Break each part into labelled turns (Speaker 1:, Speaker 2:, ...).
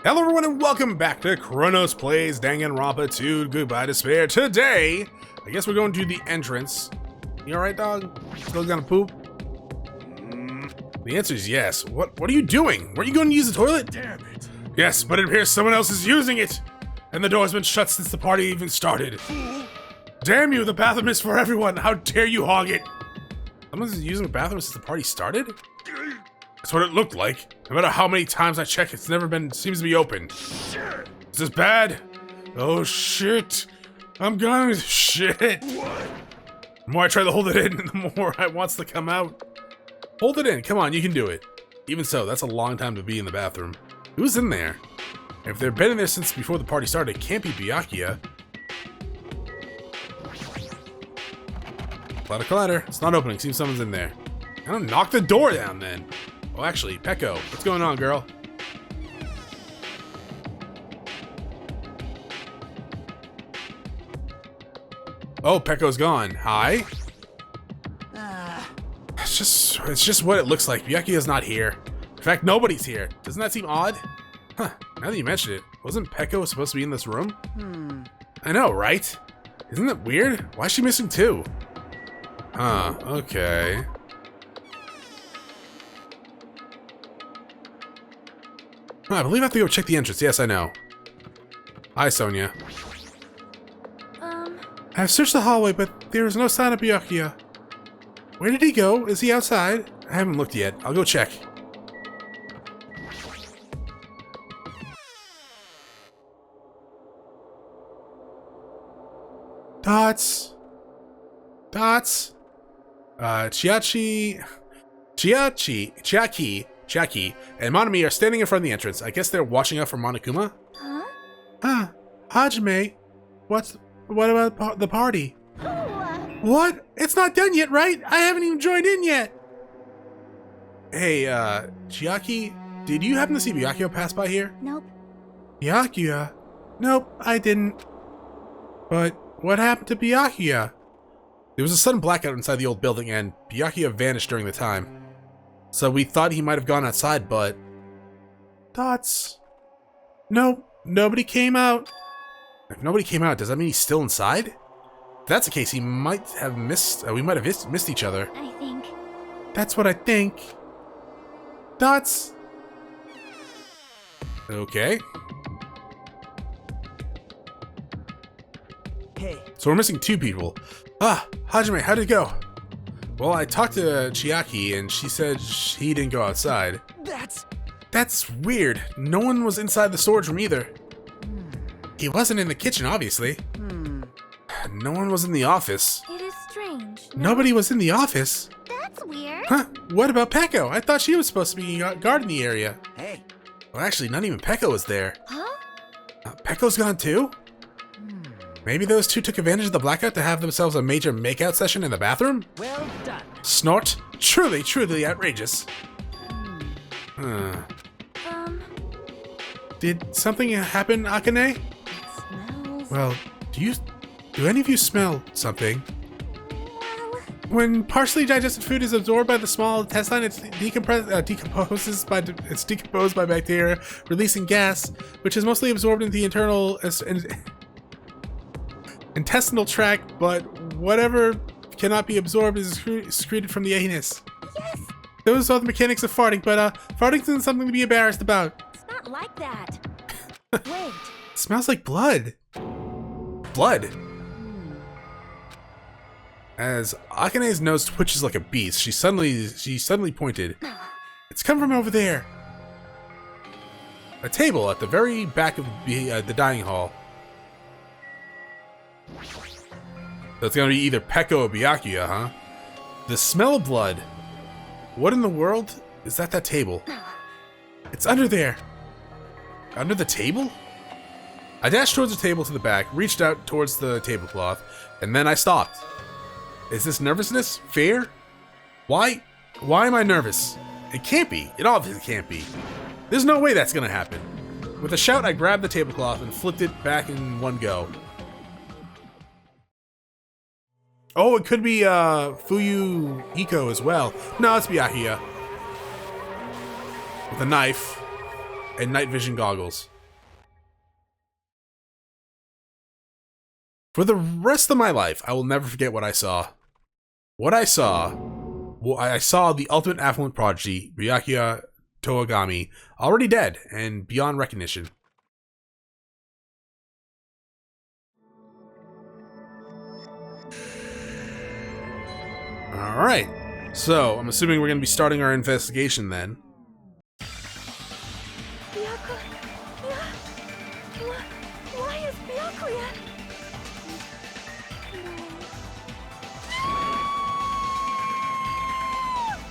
Speaker 1: Hello everyone and welcome back to Chronos Plays Danganronpa 2 Goodbye Despair. Today, I guess we're going to the entrance. You alright, dog? Still gonna poop? The answer is yes. What are you doing? Weren't you going to use the toilet?
Speaker 2: Damn it.
Speaker 1: Yes, but it appears someone else is using it. And the door's been shut since the party even started. Damn you, the bathroom is for everyone. How dare you hog it? Someone's using the bathroom since the party started? That's what it looked like. No matter how many times I check, it's never been, seems to be open.
Speaker 2: Shit.
Speaker 1: Is this bad? Oh shit. I'm gonna shit.
Speaker 2: What?
Speaker 1: The more I try to hold it in, the more it wants to come out. Hold it in, come on, you can do it. Even so, that's a long time to be in the bathroom. Who's in there? If they've been in there since before the party started, it can't be Byakuya. Clatter clatter, it's not opening, seems someone's in there. I don't knock the door down then. Oh, actually, Peko, what's going on, girl? Oh, Peko's gone. Hi. It's just what it looks like. Byakuya's not here. In fact, nobody's here. Doesn't that seem odd? Huh, now that you mention it, wasn't Peko supposed to be in this room? I know, right? Isn't that weird? Why is she missing too? Huh, okay. Oh, I believe I have to go check the entrance. Yes, I know. Hi, Sonia. I've searched the hallway, but there is no sign of Byakuya. Where did he go? Is he outside? I haven't looked yet. I'll go check. Dots. Chiaki, and Monami are standing in front of the entrance. I guess they're watching out for Monokuma? Huh? Hajime, what about the party? What? It's not done yet, right? I haven't even joined in yet. Hey, Chiaki, did you happen to see Byakuya pass by here?
Speaker 3: Nope.
Speaker 1: Byakuya? Nope, I didn't. But what happened to Byakuya? There was a sudden blackout inside the old building and Byakuya vanished during the time. So we thought he might have gone outside, but... Dots. Nope, nobody came out. If nobody came out, does that mean he's still inside? If that's the case, he might have missed... we might have missed each other.
Speaker 3: I think.
Speaker 1: That's what I think. Dots. Okay.
Speaker 2: Hey.
Speaker 1: So we're missing two people. Ah, Hajime, how'd it go? Well, I talked to Chiaki and she said he didn't go outside. That's weird. No one was inside the storage room either. He wasn't in the kitchen, obviously. No one was in the office.
Speaker 3: It is strange.
Speaker 1: Nobody was in the office.
Speaker 3: That's weird.
Speaker 1: Huh? What about Peko? I thought she was supposed to be guarding the area.
Speaker 2: Hey.
Speaker 1: Well, actually, not even Peko was there.
Speaker 3: Huh?
Speaker 1: Peko's gone too? Maybe those two took advantage of the blackout to have themselves a major makeout session in the bathroom?
Speaker 2: Well done.
Speaker 1: Snort. Truly outrageous. Did something happen, Akane?
Speaker 3: It smells.
Speaker 1: Well, do any of you smell something?
Speaker 3: Well,
Speaker 1: When partially digested food is absorbed by the small intestine, it's decomposed by bacteria, releasing gas, which is mostly absorbed into the internal intestinal tract, but whatever cannot be absorbed is excreted from the anus.
Speaker 3: yes.
Speaker 1: Those are the mechanics of farting, but farting isn't something to be embarrassed about.
Speaker 3: It's not like that. Wait.
Speaker 1: It smells like blood. Blood? As Akane's nose twitches like a beast, she suddenly pointed. It's come from over there. A table at the very back of the dining hall. So it's gonna be either Peko or Byakuya, huh? The smell of blood. What in the world is that table? It's under there. Under the table? I dashed towards the table to the back, reached out towards the tablecloth, and then I stopped. Is this nervousness? Fear? Why am I nervous? It can't be. It obviously can't be. There's no way that's gonna happen. With a shout, I grabbed the tablecloth and flipped it back in one go. Oh, it could be Fuyu Hiko as well. No, it's Byakuya. With a knife. and night vision goggles. For the rest of my life, I will never forget what I saw. What I saw... Well, I saw the ultimate affluent prodigy, Byakuya Toogami, already dead and beyond recognition. Alright, so I'm assuming we're going to be starting our investigation then.
Speaker 3: Why is Byakuya?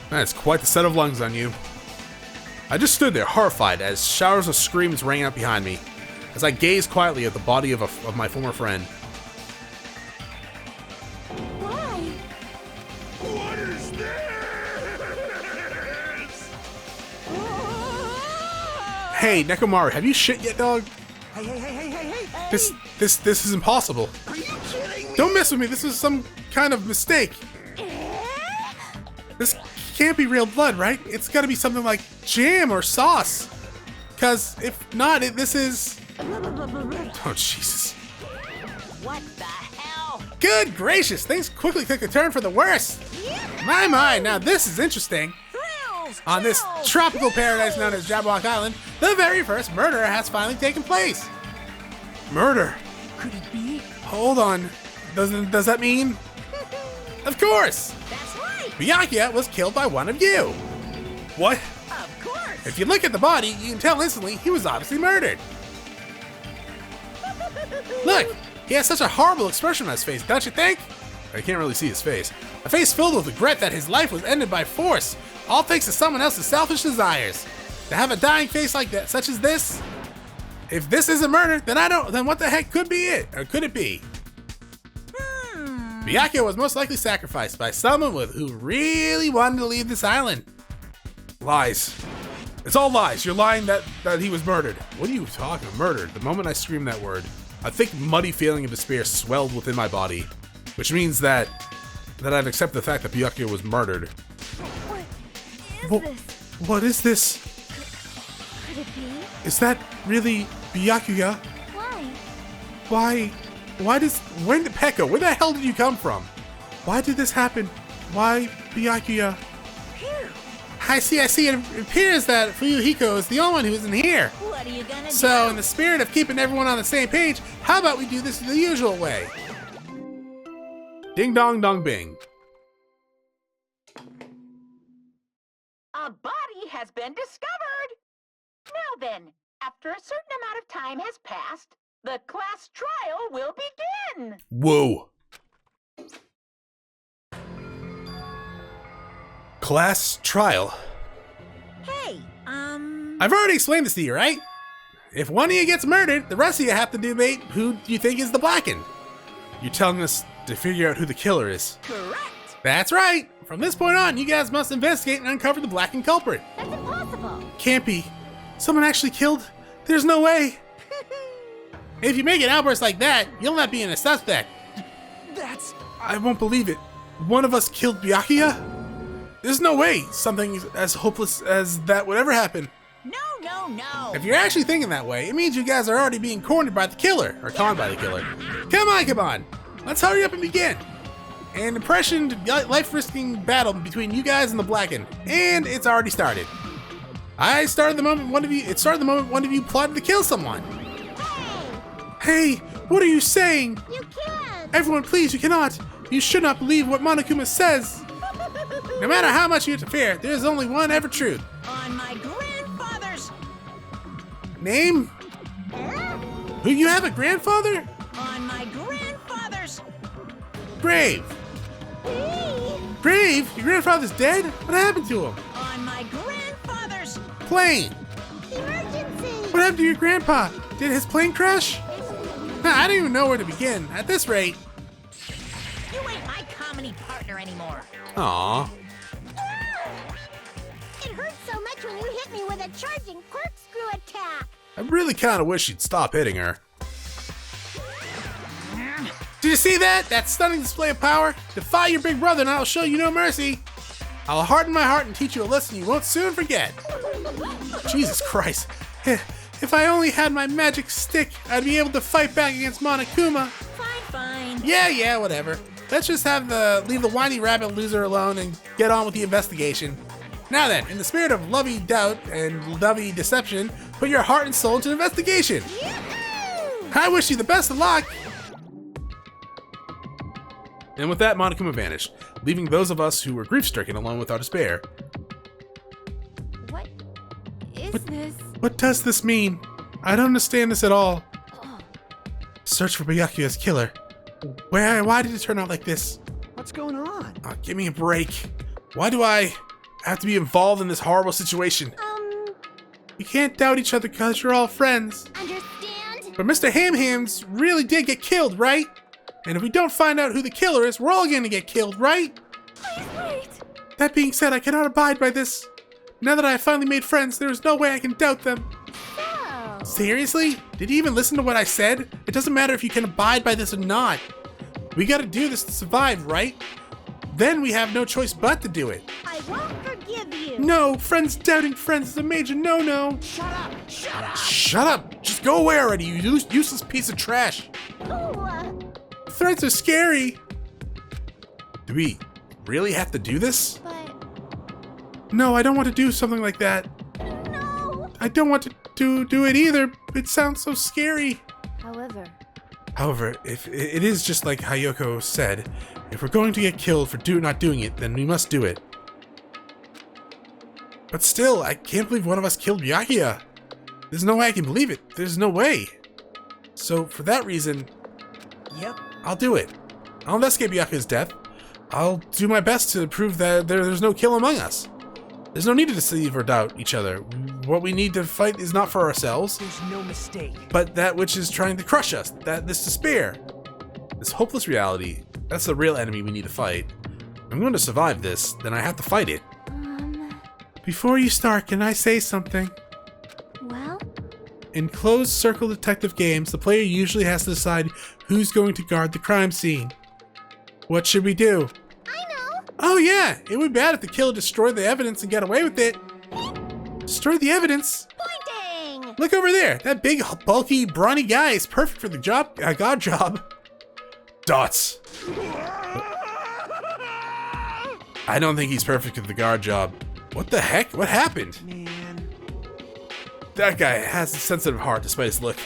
Speaker 1: That's quite the set of lungs on you. I just stood there horrified as showers of screams rang out behind me, as I gazed quietly at the body of my former friend.
Speaker 3: Why?
Speaker 2: What is this?
Speaker 1: Hey, Nekomaru, have you shit yet, dog?
Speaker 2: Hey.
Speaker 1: This is impossible.
Speaker 2: Are you kidding me?
Speaker 1: Don't mess with me, this is some kind of mistake. This can't be real blood, right? It's gotta be something like jam or sauce. Cause if not, this is... Oh, Jesus.
Speaker 3: What the hell?
Speaker 1: Good gracious, things quickly took a turn for the worse. My, now this is interesting.
Speaker 3: Thrills!
Speaker 1: On this
Speaker 3: chills,
Speaker 1: tropical paradise known
Speaker 3: thrills!
Speaker 1: as Jabberwock Island, the very first murder has finally taken place. Murder?
Speaker 3: Could it be?
Speaker 1: Hold on. Does that mean? Of course!
Speaker 3: That's right!
Speaker 1: Byakuya was killed by one of you. What?
Speaker 3: Of course!
Speaker 1: If you look at the body, you can tell instantly he was obviously murdered. Look, he has such a horrible expression on his face, don't you think? I can't really see his face. A face filled with regret that his life was ended by force, all thanks to someone else's selfish desires. To have a dying face like that, such as this? If this isn't murder, then what the heck could be it? Or could it be? Byakuya was most likely sacrificed by someone who really wanted to leave this island. Lies. It's all lies. You're lying that he was murdered. What are you talking about? Murdered. The moment I screamed that word, a thick, muddy feeling of despair swelled within my body, which means that I've accepted the fact that Byakuya was murdered.
Speaker 3: What is this?
Speaker 1: What is this?
Speaker 3: Could it be?
Speaker 1: Is that really Byakuya?
Speaker 3: Why?
Speaker 1: When did Pekka? Where the hell did you come from? Why did this happen? Why Byakuya?
Speaker 3: Phew!
Speaker 1: I see. It appears that Fuyuhiko is the only one who isn't here.
Speaker 3: What are you gonna do?
Speaker 1: So, in the spirit of keeping everyone on the same page, how about we do this the usual way? Ding dong dong bing.
Speaker 4: A body has been discovered! Now then, after a certain amount of time has passed, the class trial will begin!
Speaker 1: Whoa. Class trial.
Speaker 3: Hey,
Speaker 1: I've already explained this to you, right? If one of you gets murdered, the rest of you have to debate who you think is the blackened. You're telling us to figure out who the killer is.
Speaker 3: correct!
Speaker 1: That's right! From this point on, you guys must investigate and uncover the blackened culprit.
Speaker 3: That's impossible!
Speaker 1: Can't be. Someone actually killed? There's no way. If you make an outburst like that, you'll not be in a suspect.
Speaker 2: That's...
Speaker 1: I won't believe it. One of us killed Byakuya? There's no way something as hopeless as that would ever happen.
Speaker 3: No!
Speaker 1: If you're actually thinking that way, it means you guys are already being cornered by the killer, or conned by the killer. Come on. Let's hurry up and begin. An impassioned, life-risking battle between you guys and the blackened, and it's already started. It started the moment one of you plotted to kill someone. Hey, what are you saying?
Speaker 3: You can't!
Speaker 1: Everyone, please, you cannot. You should not believe what Monokuma says. No matter how much you interfere, there is only one ever truth.
Speaker 3: On my grandfather's...
Speaker 1: Name? Who, you have a grandfather?
Speaker 3: On my grandfather's...
Speaker 1: Grave. Grave? Your grandfather's dead? What happened to him?
Speaker 3: On my grandfather's...
Speaker 1: Plane.
Speaker 3: Emergency!
Speaker 1: What happened to your grandpa? Did his plane crash? I don't even know where to begin. At this rate.
Speaker 3: You ain't my comedy partner anymore.
Speaker 1: Aww.
Speaker 3: It hurt so much when you hit me with a charging corkscrew attack.
Speaker 1: I really kind of wish you'd stop hitting her. Did you see that? That stunning display of power? Defy your big brother and I'll show you no mercy. I'll harden my heart and teach you a lesson you won't soon forget. Jesus Christ. If I only had my magic stick, I'd be able to fight back against Monokuma.
Speaker 5: Fine.
Speaker 1: Yeah, whatever. Let's just leave the whiny rabbit loser alone and get on with the investigation. Now then, in the spirit of lovey doubt and lovey deception, put your heart and soul into the investigation. I wish you the best of luck. And with that, Monokuma vanished, leaving those of us who were grief-stricken alone with our despair.
Speaker 5: What is this?
Speaker 1: What does this mean? I don't understand this at all. Search for Byakuya's killer. Why did it turn out like this?
Speaker 2: What's going on?
Speaker 1: Give me a break. Why do I have to be involved in this horrible situation? You can't doubt each other because you're all friends.
Speaker 3: Understand?
Speaker 1: But Mr. Ham-Hams really did get killed, right? And if we don't find out who the killer is, we're all gonna get killed, right?
Speaker 5: Please wait.
Speaker 1: That being said, I cannot abide by this. Now that I have finally made friends, there is no way I can doubt them.
Speaker 5: So,
Speaker 1: Seriously? Did you even listen to what I said? It doesn't matter if you can abide by this or not. We gotta do this to survive, right? Then we have no choice but to do it.
Speaker 3: I won't forgive you.
Speaker 1: No, friends doubting friends is a major no-no.
Speaker 2: Shut up! Shut up!
Speaker 1: Shut up! Just go away already, you useless piece of trash.
Speaker 3: Ooh,
Speaker 1: Threats are scary. Do we really have to do this?
Speaker 5: but
Speaker 1: No, I don't want to do something like that.
Speaker 3: no.
Speaker 1: I don't want to do it either. It sounds so scary.
Speaker 5: however,
Speaker 1: If it is just like Hayoko said, if we're going to get killed for not doing it, then we must do it. But still, I can't believe one of us killed Byakuya. There's no way I can believe it. There's no way. So for that reason,
Speaker 2: Yep.
Speaker 1: I'll do it. I'll investigate Byakuya's death. I'll do my best to prove that there's no kill among us. There's no need to deceive or doubt each other. What we need to fight is not for ourselves,
Speaker 2: There's no mistake.
Speaker 1: but that which is trying to crush us, this despair. This hopeless reality, that's the real enemy we need to fight. If I'm going to survive this, then I have to fight it. Before you start, can I say something?
Speaker 5: well,
Speaker 1: In closed circle detective games, the player usually has to decide who's going to guard the crime scene. What should we do?
Speaker 3: I know.
Speaker 1: Oh yeah, it would be bad if the killer destroyed the evidence and got away with it. Destroy the evidence?
Speaker 3: Pointing.
Speaker 1: Look over there. That big, bulky, brawny guy is perfect for the god job. Dots. I don't think he's perfect for the guard job. What the heck? What happened?
Speaker 2: Man.
Speaker 1: That guy has a sensitive heart despite his look.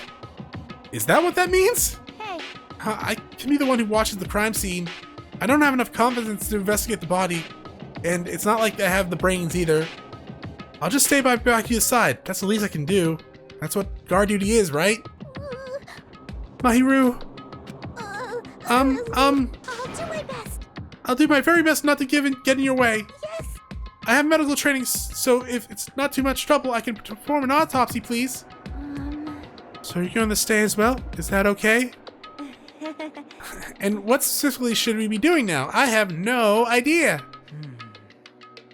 Speaker 1: Is that what that means?
Speaker 3: Hey,
Speaker 1: I can be the one who watches the crime scene. I don't have enough confidence to investigate the body. And it's not like I have the brains either. I'll just stay by Byakuya's side. That's the least I can do. That's what guard duty is, right? Mahiru.
Speaker 3: I'll do my best.
Speaker 1: I'll do my very best not to get in your way.
Speaker 3: Yes.
Speaker 1: I have medical training, so if it's not too much trouble, I can perform an autopsy, please. So you're going to stay as well? Is that okay? And what specifically should we be doing now? I have no idea.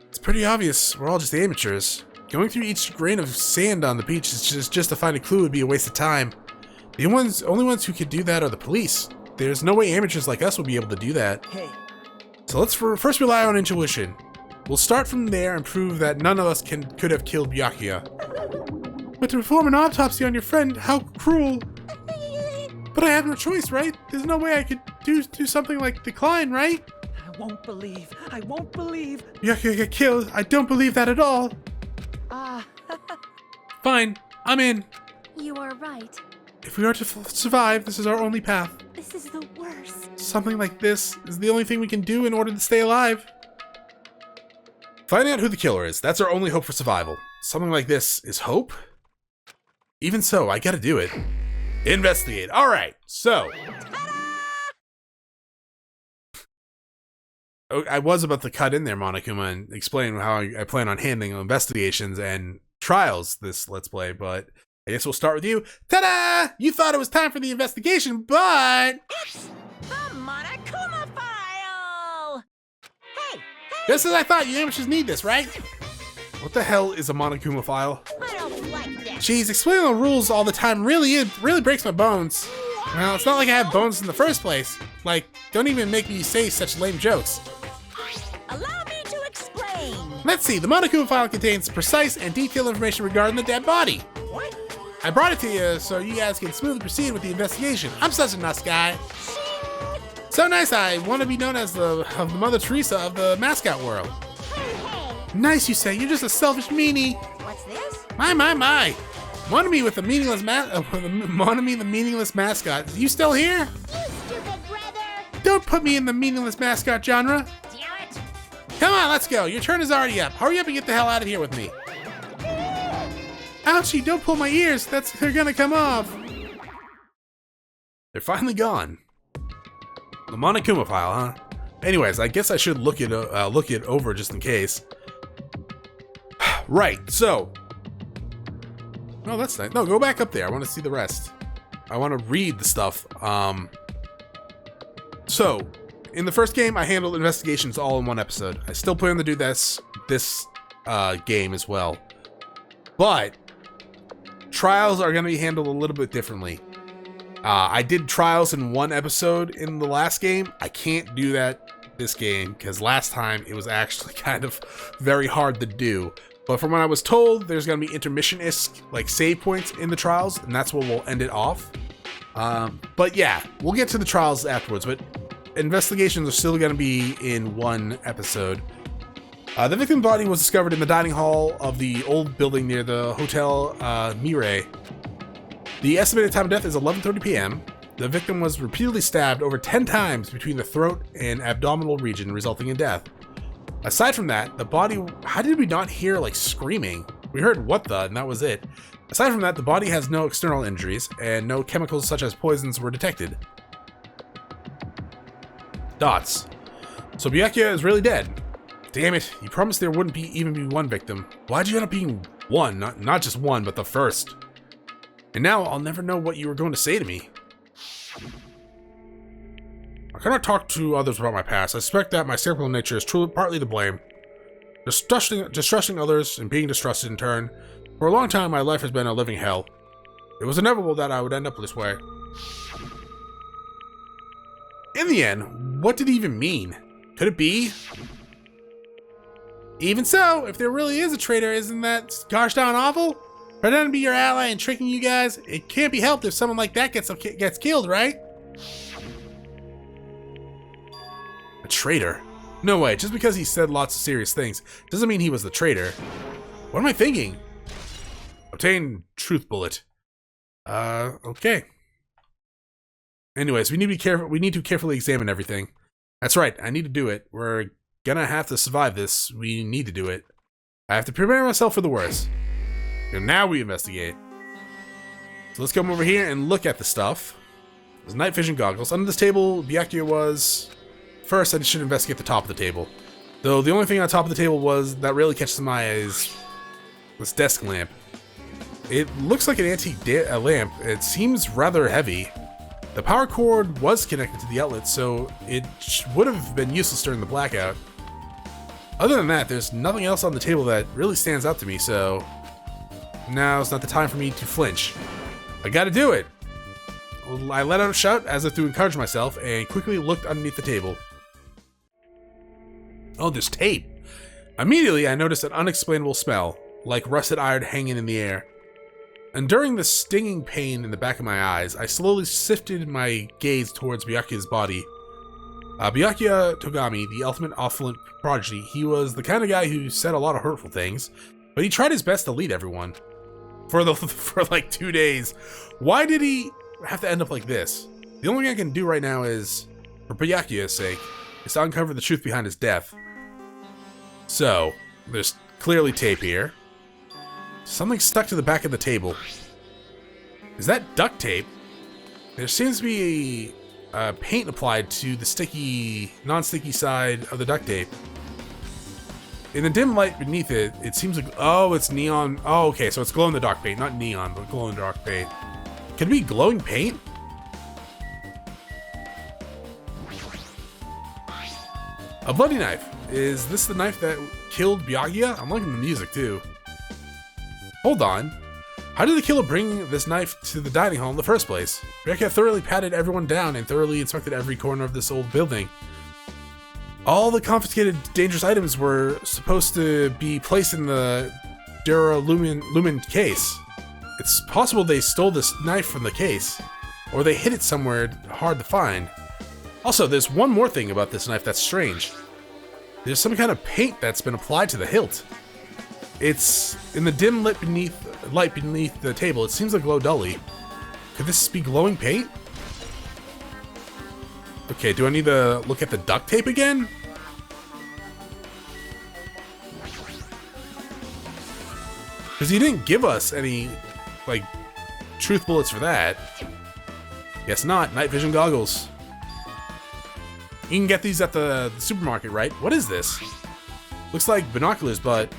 Speaker 1: It's pretty obvious. We're all just amateurs. Going through each grain of sand on the beach is just to find a clue would be a waste of time. The only ones who could do that are the police. There's no way amateurs like us will be able to do that.
Speaker 2: Hey.
Speaker 1: So let's first rely on intuition. We'll start from there and prove that none of us could have killed Byakuya. But to perform an autopsy on your friend, how cruel. But I have no choice, right? There's no way I could do something like decline, right?
Speaker 2: I won't believe. I won't believe.
Speaker 1: Byakuya got killed. I don't believe that at all. Fine, I'm in.
Speaker 5: you are right.
Speaker 1: If we are to survive, this is our only path.
Speaker 5: This is the worst.
Speaker 1: Something like this is the only thing we can do in order to stay alive. Finding out who the killer is, that's our only hope for survival. Something like this is hope? Even so, I gotta do it. Investigate. Alright, so. I was about to cut in there, Monokuma, and explain how I plan on handling investigations and trials this Let's Play, but I guess we'll start with you. Ta-da! You thought it was time for the investigation, but...
Speaker 4: The Monokuma file! Hey,
Speaker 1: Just as I thought, you amateurs need this, right? What the hell is a Monokuma file?
Speaker 3: I don't like this.
Speaker 1: Jeez, explaining the rules all the time really breaks my bones. Well, it's not like I have bones in the first place. Like, don't even make me say such lame jokes.
Speaker 4: allow me to explain.
Speaker 1: Let's see, the Monokuma file contains precise and detailed information regarding the dead body.
Speaker 2: What?
Speaker 1: I brought it to you so you guys can smoothly proceed with the investigation. I'm such a nice guy. So nice, I want to be known as the Mother Teresa of the mascot world.
Speaker 3: Hey,
Speaker 1: Nice, you say. You're just a selfish meanie.
Speaker 3: what's this?
Speaker 1: My. Monokuma with the meaningless Monokuma the meaningless mascot. You still here?
Speaker 3: You stupid brother!
Speaker 1: Don't put me in the meaningless mascot genre.
Speaker 3: Damn it!
Speaker 1: Come on, let's go. Your turn is already up. Hurry up and get the hell out of here with me. Ouchie, don't pull my ears. They're gonna come off. They're finally gone. The Monokuma file, huh? Anyways, I guess I should look it over just in case. Right, so. Oh, that's nice. No, go back up there. I want to see the rest. I want to read the stuff. So, in the first game, I handled investigations all in one episode. I still plan to do this game as well. But trials are going to be handled a little bit differently. I did trials in one episode in the last game. I can't do that this game because last time it was actually kind of very hard to do. But from what I was told, there's going to be intermission-esque like save points in the trials, and that's where we'll end it off. But yeah, we'll get to the trials afterwards, but investigations are still going to be in one episode. The victim's body was discovered in the dining hall of the old building near the Hotel Mirai. The estimated time of death is 11:30 p.m. The victim was repeatedly stabbed over 10 times between the throat and abdominal region, resulting in death. Aside from that, the body... How did we not hear, like, screaming? We heard what the, and that was it. Aside from that, the body has no external injuries, and no chemicals such as poisons were detected. Dots. So Byakuya is really dead. Damn it, you promised there wouldn't even be one victim. Why'd you end up being one? Not just one, but the first. And now I'll never know what you were going to say to me. I cannot talk to others about my past. I suspect that my skeptical nature is truly partly to blame. Distrusting others and being distrusted in turn. For a long time, my life has been a living hell. It was inevitable that I would end up this way. In the end, what did it even mean? Could it be? Even so, if there really is a traitor, isn't that gosh darn awful? Pretending to be your ally and tricking you guys, it can't be helped if someone like that gets killed, right? A traitor? No way, just because he said lots of serious things doesn't mean he was the traitor. What am I thinking? Obtain truth bullet. Okay. Anyways, we need to be careful. We need to carefully examine everything. That's right, I need to do it. We're gonna have to survive this. We need to do it. I have to prepare myself for the worst. And now we investigate. So let's come over here and look at the stuff. There's night vision goggles. Under this table, Byakuya was... First, I should investigate the top of the table. Though the only thing on top of the table that really catches my eye is this desk lamp. It looks like an antique lamp. It seems rather heavy. The power cord was connected to the outlet, so it would have been useless during the blackout. Other than that, there's nothing else on the table that really stands out to me, so... Now's not the time for me to flinch. I gotta do it! I let out a shout as if to encourage myself and quickly looked underneath the table. Oh, there's tape! Immediately, I noticed an unexplainable smell, like rusted iron hanging in the air. Enduring the stinging pain in the back of my eyes, I slowly shifted my gaze towards Byakuya's body. Byakuya Togami, the ultimate affluent prodigy, he was the kind of guy who said a lot of hurtful things, but he tried his best to lead everyone. For like 2 days. Why did he have to end up like this? The only thing I can do right now is, for Byakuya's sake, is to uncover the truth behind his death. So, there's clearly tape here. Something stuck to the back of the table. Is that duct tape? There seems to be paint applied to the non-sticky side of the duct tape. In the dim light beneath it, it seems like, oh, it's neon. Oh, okay, so it's glow-in-the-dark paint, not neon, but glow-in-the-dark paint. Could it be glowing paint? A bloody knife. Is this the knife that killed Byakuya? I'm liking the music too. Hold on. How did the killer bring this knife to the dining hall in the first place? Byakuya thoroughly patted everyone down and thoroughly inspected every corner of this old building. All the confiscated dangerous items were supposed to be placed in the Duralumin case. It's possible they stole this knife from the case, or they hid it somewhere hard to find. Also, there's one more thing about this knife that's strange. There's some kind of paint that's been applied to the hilt. It's in the dim light beneath the table. It seems to glow dully. Could this be glowing paint? Okay, do I need to look at the duct tape again? Because he didn't give us any, like, truth bullets for that. Guess not. Night vision goggles. You can get these at the supermarket, right? What is this? Looks like binoculars, but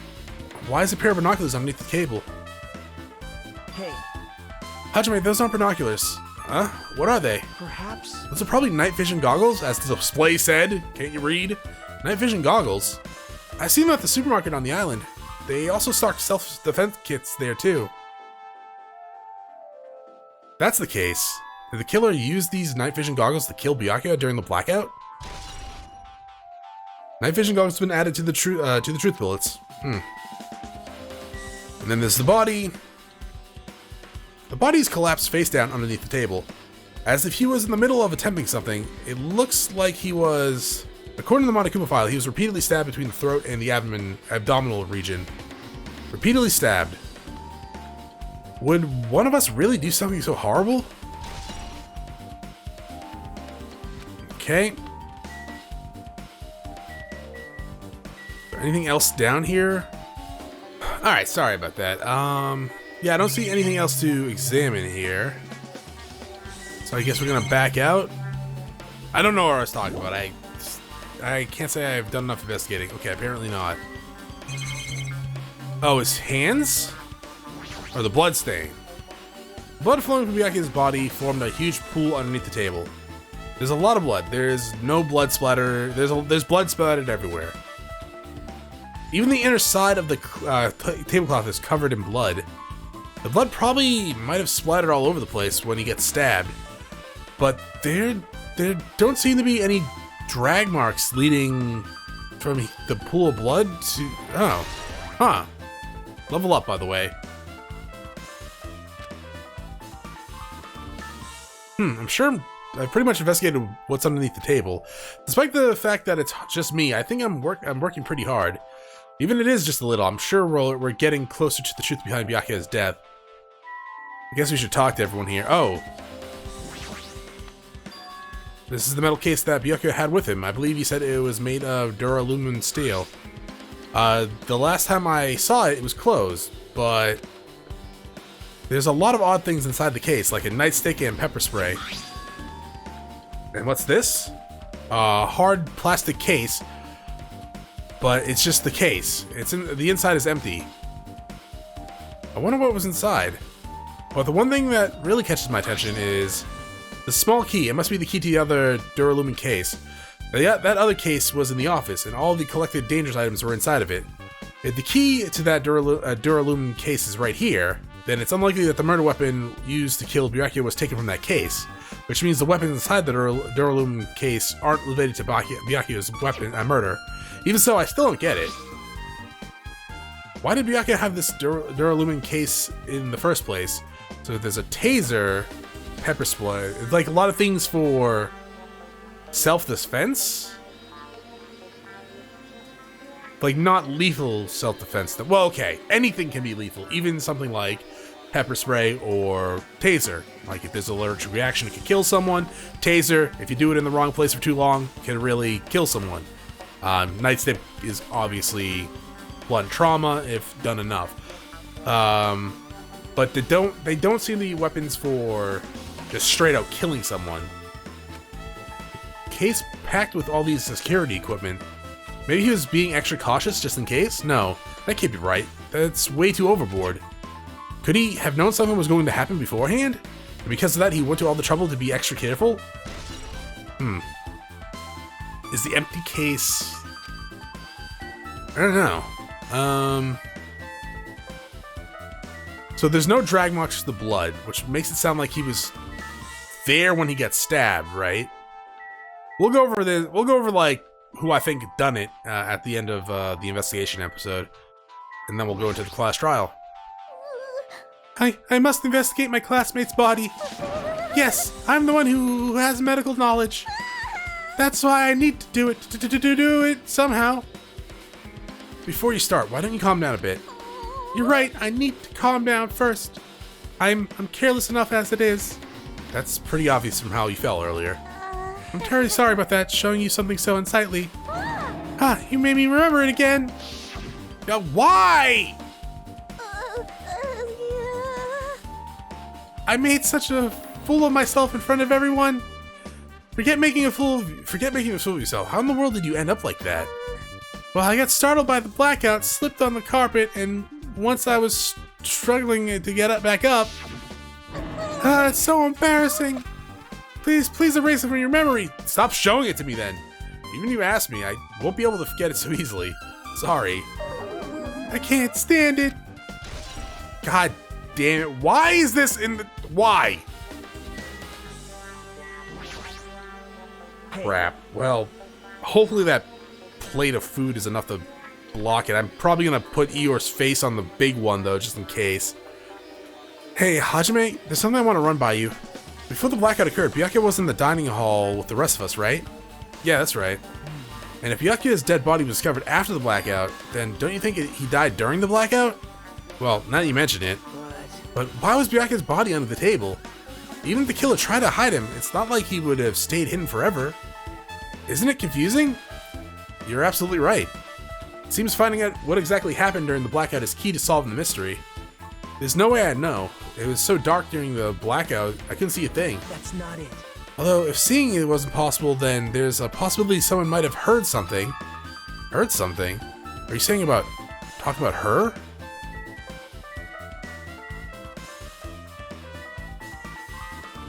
Speaker 1: why is a pair of binoculars underneath the table?
Speaker 2: Hey,
Speaker 1: Hajime, those aren't binoculars. Huh? What are they?
Speaker 2: perhaps.
Speaker 1: Those are probably night vision goggles, as the display said. Can't you read? Night vision goggles? I've seen them at the supermarket on the island. They also stock self-defense kits there, too. That's the case. Did the killer use these night vision goggles to kill Byakuya during the blackout? Night vision goggles have been added to the truth bullets. And then there's the body. The body's collapsed face down underneath the table, as if he was in the middle of attempting something. It looks like he was, according to the Monokuma file, he was repeatedly stabbed between the throat and the abdominal region. Repeatedly stabbed. Would one of us really do something so horrible? Okay. Anything else down here? Alright, sorry about that. Yeah, I don't see anything else to examine here. So I guess we're gonna back out. I don't know what I was talking about. I can't say I've done enough investigating. Okay, apparently not. Oh, his hands? Or the blood stain? Blood flowing from Byakuya's body formed a huge pool underneath the table. There's a lot of blood. There's no blood splatter. There's blood splattered everywhere. Even the inner side of the tablecloth is covered in blood. The blood probably might have splattered all over the place when he gets stabbed, but there don't seem to be any drag marks leading from the pool of blood to... Oh. Huh. Level up, by the way. I'm sure I've pretty much investigated what's underneath the table. Despite the fact that it's just me, I think I'm working pretty hard. Even if it is just a little, I'm sure we're getting closer to the truth behind Byakuya's death. I guess we should talk to everyone here. Oh. This is the metal case that Byakuya had with him. I believe he said it was made of duralumin steel. The last time I saw it, it was closed, but there's a lot of odd things inside the case, like a nightstick and pepper spray. And what's this? A hard plastic case, but it's just the case. The inside is empty. I wonder what was inside. Well, the one thing that really catches my attention is the small key. It must be the key to the other duralumin case. That other case was in the office, and all the collected dangerous items were inside of it. If the key to that duralumin case is right here, then it's unlikely that the murder weapon used to kill Byakuya was taken from that case, which means the weapons inside the duralumin case aren't related to Byakuya's murder. Even so, I still don't get it. Why did Byakuya have this duralumin case in the first place? So there's a taser, pepper spray, like a lot of things for self-defense? Like not lethal self-defense. Well, okay, anything can be lethal, even something like pepper spray or taser. Like if there's an allergic reaction, it can kill someone. Taser, if you do it in the wrong place for too long, can really kill someone. Nightstick is obviously blunt trauma if done enough. But they don't seem to be weapons for just straight out killing someone. Case packed with all these security equipment. Maybe he was being extra cautious just in case? No, that can't be right. That's way too overboard. Could he have known something was going to happen beforehand? And because of that, he went to all the trouble to be extra careful? Is the empty case... I don't know. So there's no drag marks to the blood, which makes it sound like he was there when he got stabbed, right? We'll go over this. We'll go over like who I think done it at the end of the investigation episode, and then we'll go into the class trial. I must investigate my classmate's body. Yes, I'm the one who has medical knowledge. That's why I need to do it, do it somehow. Before you start, why don't you calm down a bit? You're right, I need to calm down first. I'm careless enough as it is. That's pretty obvious from how you fell earlier. I'm terribly sorry about that, showing you something so unsightly. You made me remember it again. Why? I made such a fool of myself in front of everyone. Forget making a fool of yourself. How in the world did you end up like that? Well, I got startled by the blackout, slipped on the carpet, and once I was struggling to get back up. It's so embarrassing. Please erase it from your memory. Stop showing it to me then. Even if you ask me, I won't be able to forget it so easily. Sorry. I can't stand it. God damn it. Why is this in the... Why? Crap. Well, hopefully that plate of food is enough to block it. I'm probably gonna put Eeyore's face on the big one though, just in case. Hey, Hajime, there's something I want to run by you. Before the blackout occurred, Byakuya was in the dining hall with the rest of us, right? Yeah, that's right. And if Byakuya's dead body was discovered after the blackout, then don't you think he died during the blackout? Well, now that you mention it. But why was Byakuya's body under the table? Even if the killer tried to hide him, it's not like he would have stayed hidden forever. Isn't it confusing? You're absolutely right. It seems finding out what exactly happened during the blackout is key to solving the mystery. There's no way I'd know. It was so dark during the blackout, I couldn't see a thing.
Speaker 2: That's not it.
Speaker 1: Although, if seeing it wasn't possible, then there's a possibility someone might have heard something. Heard something? Are you talking about her?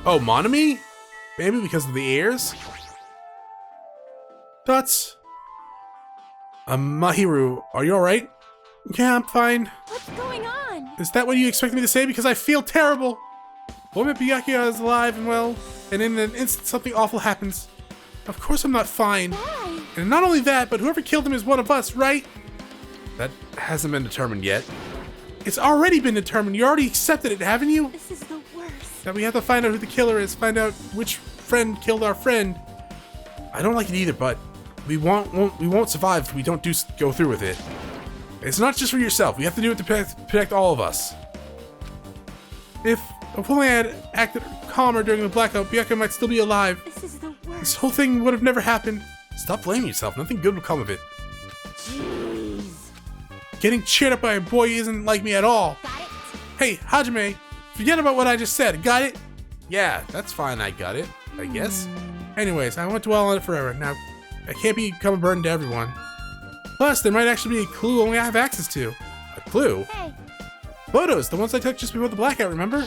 Speaker 1: Oh, Monami? Maybe because of the ears? That's... Mahiru, are you alright? Yeah, I'm fine.
Speaker 5: What's going on?
Speaker 1: Is that what you expect me to say? Because I feel terrible. Woman Byakuya is alive and well, and in an instant something awful happens. Of course I'm not fine.
Speaker 5: Why?
Speaker 1: And not only that, but whoever killed him is one of us, right? That hasn't been determined yet. It's already been determined. You already accepted it, haven't you?
Speaker 5: This is the worst.
Speaker 1: That we have to find out who the killer is, find out which friend killed our friend. I don't like it either, but we won't survive if we don't go through with it. It's not just for yourself. We have to do it to protect all of us. If only I had acted calmer during the blackout, Byakuya might still be alive.
Speaker 5: This is the worst.
Speaker 1: This whole thing would have never happened. Stop blaming yourself. Nothing good will come of it.
Speaker 5: Jeez.
Speaker 1: Getting cheered up by a boy isn't like me at all.
Speaker 5: Got it?
Speaker 1: Hey, Hajime, forget about what I just said. Got it? Yeah, that's fine. I got it, I guess. Anyways, I won't dwell on it forever. Now, I can't become a burden to everyone. Plus, there might actually be a clue only I have access to. A clue?
Speaker 5: Hey.
Speaker 1: Photos, the ones I took just before the blackout, remember?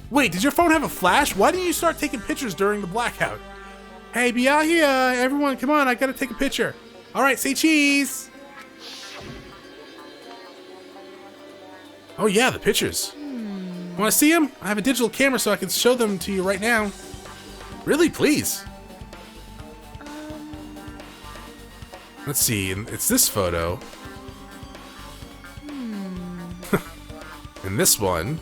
Speaker 1: Wait, did your phone have a flash? Why didn't you start taking pictures during the blackout? Hey, Byakuya, everyone, come on, I gotta take a picture. Alright, say cheese! Oh yeah, the pictures. Wanna see them? I have a digital camera so I can show them to you right now. Really, please. Let's see, it's this photo. And this one.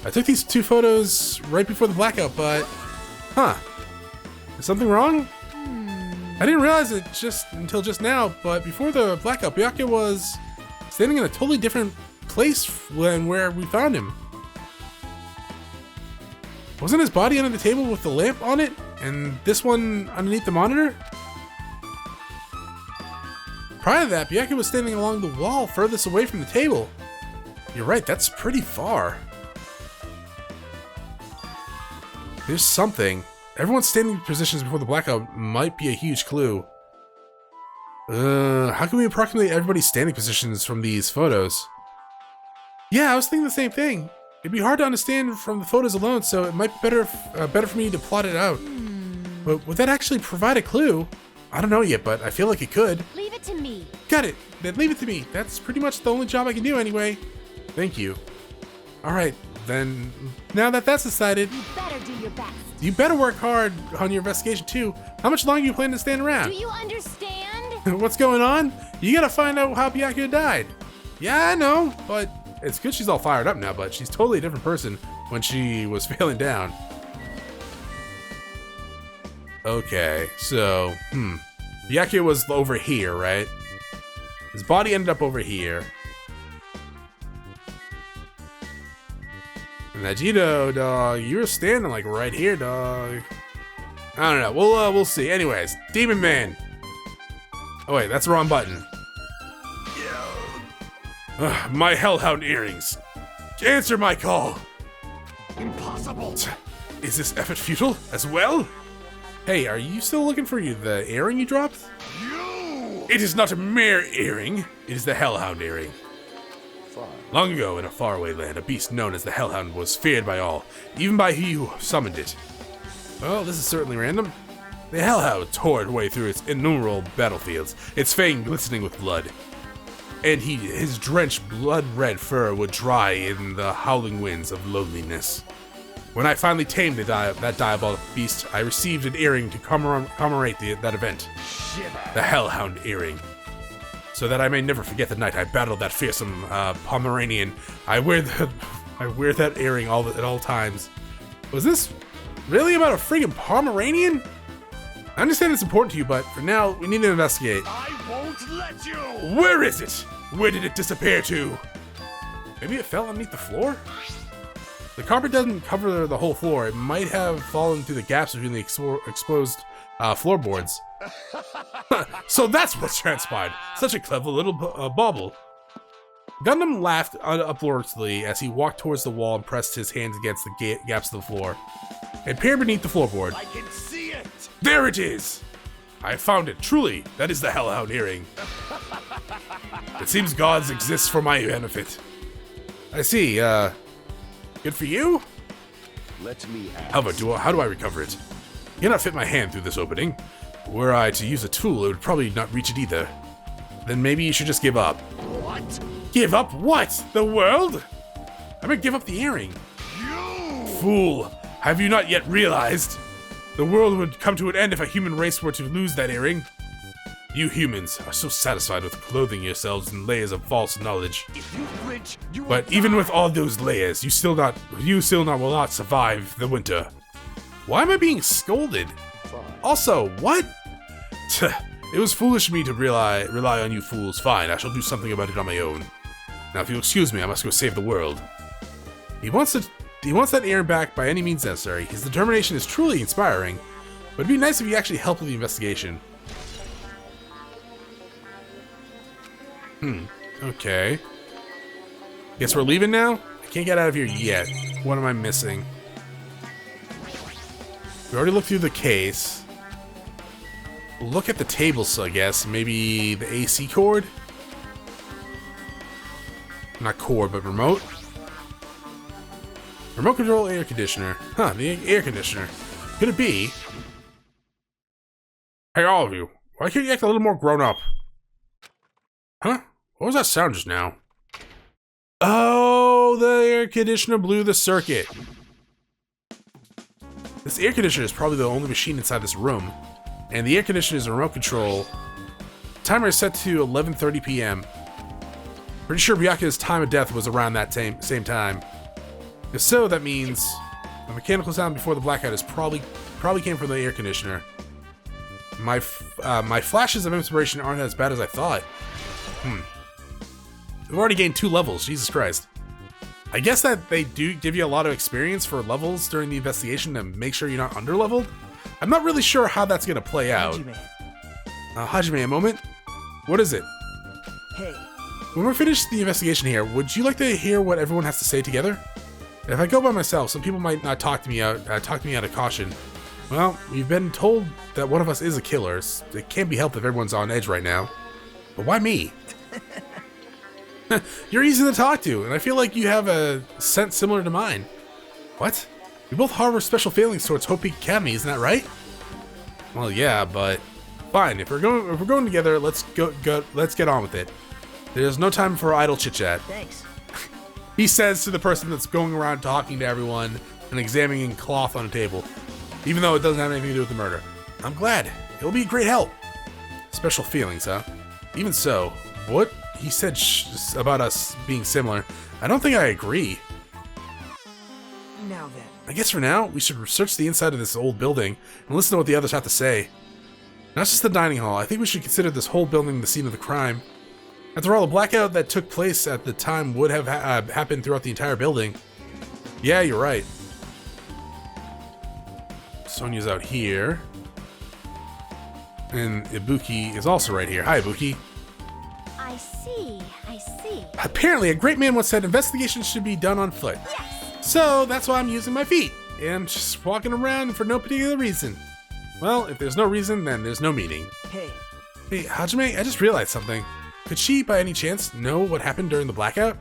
Speaker 1: I took these two photos right before the blackout, but... Huh. Is something wrong? I didn't realize it until just now, but before the blackout, Byakuya was standing in a totally different place than where we found him. Wasn't his body under the table with the lamp on it? And this one underneath the monitor? Prior to that, Byakuya was standing along the wall furthest away from the table. You're right, that's pretty far. There's something. Everyone's standing positions before the blackout might be a huge clue. How can we approximate everybody's standing positions from these photos? Yeah, I was thinking the same thing. It'd be hard to understand from the photos alone, so it might be better for me to plot it out. But would that actually provide a clue? I don't know yet, but I feel like it could.
Speaker 5: Leave it to me.
Speaker 1: Got it. Then leave it to me. That's pretty much the only job I can do anyway. Thank you. Alright, then now that that's decided,
Speaker 5: You better do your best.
Speaker 1: you better work hard on your investigation too. How much longer you plan to stand around?
Speaker 5: Do you understand?
Speaker 1: What's going on? You gotta find out how Byakuya died. Yeah, I know, but it's good she's all fired up now, but she's totally a different person when she was failing down. Okay, so, Byakuya was over here, right? His body ended up over here. And Najito, dog, you were standing like right here, dog. I don't know. We'll see. Anyways, Demon Man. Oh wait, that's the wrong button. My Hellhound earrings. Answer my call.
Speaker 2: Impossible.
Speaker 1: Is this effort futile as well? Hey, are you still looking for the earring you dropped?
Speaker 2: You.
Speaker 1: It is not a mere earring. It is the Hellhound earring.
Speaker 2: Fine.
Speaker 1: Long ago, in a faraway land, a beast known as the Hellhound was feared by all, even by he who summoned it. Well, this is certainly random. The Hellhound tore its way through its innumerable battlefields, its fang glistening with blood. And his drenched blood-red fur would dry in the howling winds of loneliness. When I finally tamed that diabolic beast, I received an earring to commemorate that event. The Hellhound earring. So that I may never forget the night I battled that fearsome Pomeranian, I wear that earring at all times. Was this really about a friggin' Pomeranian? I understand it's important to you, but for now, we need to investigate.
Speaker 2: I won't let you.
Speaker 1: Where is it? Where did it disappear to? Maybe it fell underneath the floor? The carpet doesn't cover the whole floor. It might have fallen through the gaps between the exposed floorboards. So that's what's transpired. Such a clever little bauble. Gundam laughed uproariously as he walked towards the wall and pressed his hands against the gaps of the floor. It peered beneath the floorboard.
Speaker 2: I can see it.
Speaker 1: There it is! I found it. Truly, that is the Hellhound earring. It seems gods exist for my benefit. I see, good for you?
Speaker 2: Let me ask.
Speaker 1: However, how do I recover it? You cannot fit my hand through this opening. Were I to use a tool, it would probably not reach it either. Then maybe you should just give up.
Speaker 2: What?
Speaker 1: Give up what? The world? I might give up the earring.
Speaker 2: You.
Speaker 1: Fool! Have you not yet realized? The world would come to an end if a human race were to lose that earring. You humans are so satisfied with clothing yourselves in layers of false knowledge.
Speaker 2: If you flinch, you will
Speaker 1: But even
Speaker 2: die.
Speaker 1: with all those layers, you still will not survive the winter. Why am I being scolded?
Speaker 2: Fine.
Speaker 1: Also, what? It was foolish of me to rely on you fools. Fine, I shall do something about it on my own. Now, if you'll excuse me, I must go save the world. He wants that earring back by any means necessary. His determination is truly inspiring, but it'd be nice if he actually helped with the investigation. Okay. Guess we're leaving now? I can't get out of here yet. What am I missing? We already looked through the case. We'll look at the tables, I guess. Maybe the AC cord? Not cord, but remote. Remote control air conditioner. Huh, the air conditioner. Could it be? Hey, all of you. Why can't you act a little more grown up? Huh? What was that sound just now? Oh, the air conditioner blew the circuit. This air conditioner is probably the only machine inside this room. And the air conditioner is a remote control. Timer is set to 11:30 p.m. Pretty sure Byakuya's time of death was around that same time. If so, that means the mechanical sound before the blackout is probably came from the air conditioner. My flashes of inspiration aren't as bad as I thought. I've already gained 2 levels, Jesus Christ. I guess that they do give you a lot of experience for levels during the investigation to make sure you're not underleveled. I'm not really sure how that's gonna play out. Hajime, a moment? What is it?
Speaker 2: Hey.
Speaker 1: When we're finished the investigation here, would you like to hear what everyone has to say together? If I go by myself, some people might not talk me out of caution. Well, we've been told that one of us is a killer. It can't be helped if everyone's on edge right now. But why me? You're easy to talk to, and I feel like you have a sense similar to mine. What? We both harbor special feelings towards Hope Peak Academy, isn't that right? Well, yeah, but fine. If we're going together, let's get on with it. There's no time for idle chit chat.
Speaker 2: Thanks.
Speaker 1: He says to the person that's going around talking to everyone and examining cloth on a table, even though it doesn't have anything to do with the murder. I'm glad. It'll be a great help. Special feelings, huh? Even so, what he said about us being similar, I don't think I agree.
Speaker 6: Now then.
Speaker 1: I guess for now, we should search the inside of this old building and listen to what the others have to say. Not just the dining hall, I think we should consider this whole building the scene of the crime. After all, the blackout that took place at the time would have happened throughout the entire building. Yeah, you're right. Sonya's out here. And Ibuki is also right here. Hi, Ibuki.
Speaker 3: I see.
Speaker 1: Apparently, a great man once said investigations should be done on foot.
Speaker 3: Yes.
Speaker 1: So that's why I'm using my feet. And just walking around for no particular reason. Well, if there's no reason, then there's no meaning.
Speaker 6: Hey.
Speaker 1: Hey, Hajime, I just realized something. Could she, by any chance, know what happened during the blackout?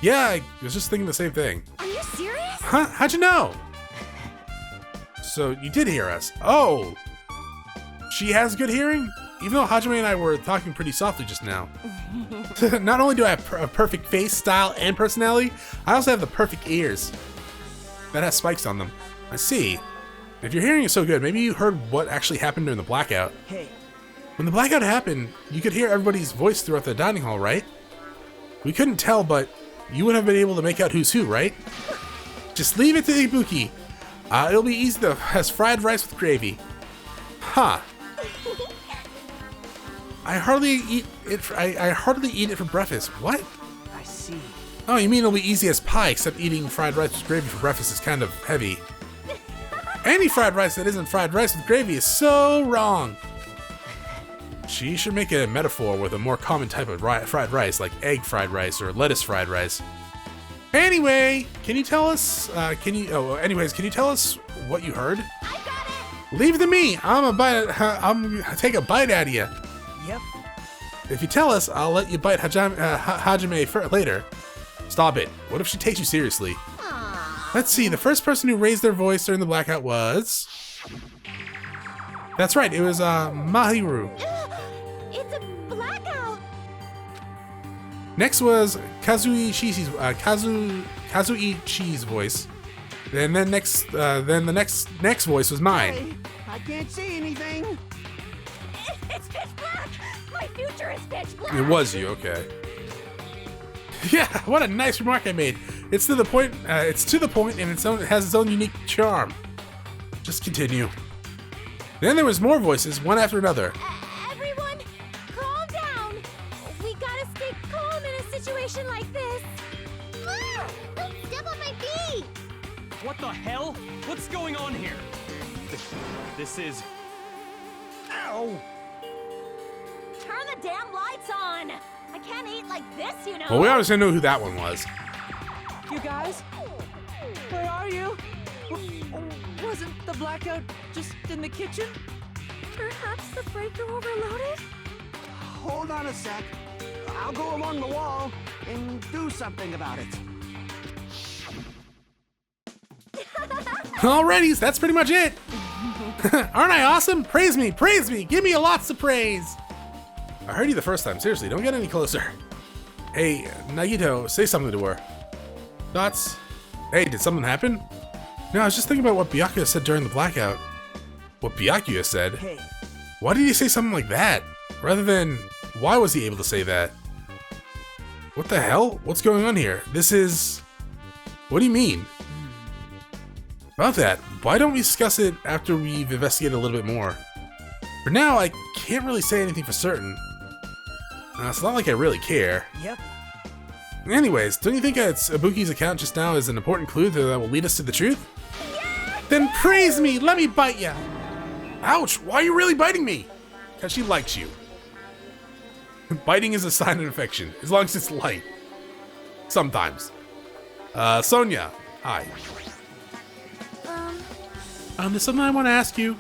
Speaker 1: Yeah, I was just thinking the same thing.
Speaker 3: Are you serious?
Speaker 1: Huh? How'd you know? So, you did hear us. Oh! She has good hearing? Even though Hajime and I were talking pretty softly just now. Not only do I have a perfect face, style, and personality, I also have the perfect ears. That has spikes on them. I see. If your hearing is so good, maybe you heard what actually happened during the blackout.
Speaker 6: Hey.
Speaker 1: When the blackout happened, you could hear everybody's voice throughout the dining hall, right? We couldn't tell, but you would have been able to make out who's who, right? Just leave it to Ibuki. It'll be easy to has fried rice with gravy. Huh. I hardly eat it for breakfast. What?
Speaker 6: I see.
Speaker 1: Oh, you mean it'll be easy as pie, except eating fried rice with gravy for breakfast is kind of heavy. Any fried rice that isn't fried rice with gravy is so wrong. She should make a metaphor with a more common type of fried rice, like egg fried rice or lettuce fried rice. Anyway, can you tell us, can you tell us what you heard?
Speaker 3: I got it.
Speaker 1: Leave it to me. I'm gonna take a bite out of you.
Speaker 6: Yep.
Speaker 1: If you tell us, I'll let you bite Hajime later. Stop it. What if she takes you seriously?
Speaker 3: Aww.
Speaker 1: Let's see, the first person who raised their voice during the blackout was... That's right, it was Mahiru.
Speaker 3: It's a blackout.
Speaker 1: Next was Kazuichi's voice. And then the next voice was mine.
Speaker 6: Hey, I can't see anything.
Speaker 3: It's pitch black. My future is pitch black.
Speaker 1: It was you, okay. Yeah, what a nice remark I made. It's to the point, and it has its own unique charm. Just continue. Then there was more voices, one after another.
Speaker 3: Everyone, calm down. We gotta stay calm in a situation like this. Ah, don't step on my feet.
Speaker 7: What the hell? What's going on here? This is... Ow!
Speaker 3: Turn the damn lights on. I can't eat like this, you know.
Speaker 1: Well, we obviously know who that one was.
Speaker 6: You guys? Where are you? Wasn't the blackout just in the kitchen?
Speaker 3: Perhaps the breaker overloaded?
Speaker 6: Hold on a sec. I'll go along the wall and do something about it.
Speaker 1: Alrighty, that's pretty much it. Aren't I awesome? Praise me, give me lots of praise. I heard you the first time, seriously, don't get any closer. Hey, Nagito, say something to her. Thoughts? Hey, did something happen? No, I was just thinking about what Byakuya said during the blackout. What Byakuya said?
Speaker 6: Hey.
Speaker 1: Why did he say something like that? Rather than, why was he able to say that? What the hell? What's going on here? This is... What do you mean? About that, why don't we discuss it after we've investigated a little bit more? For now, I can't really say anything for certain. It's not like I really care.
Speaker 6: Yep.
Speaker 1: Anyways, don't you think Ibuki's account just now is an important clue that will lead us to the truth?
Speaker 3: Yeah!
Speaker 1: Then praise me! Let me bite ya! Ouch! Why are you really biting me? Because she likes you. Biting is a sign of affection, as long as it's light. Sometimes. Sonia. Hi. There's something I want to ask you.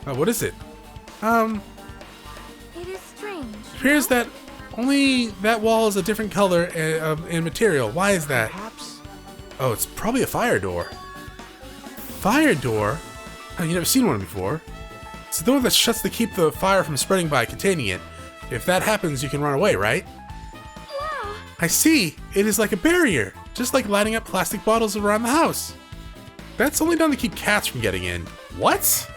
Speaker 1: What is it?
Speaker 3: It is strange.
Speaker 1: It appears that only that wall is a different color and material. Why is that?
Speaker 6: Perhaps.
Speaker 1: Oh, it's probably a fire door. Fire door? Oh, you never seen one before. It's the door that shuts to keep the fire from spreading by containing it. If that happens, you can run away, right?
Speaker 3: Wow.
Speaker 1: I see. It is like a barrier, just like lighting up plastic bottles around the house. That's only done to keep cats from getting in. What?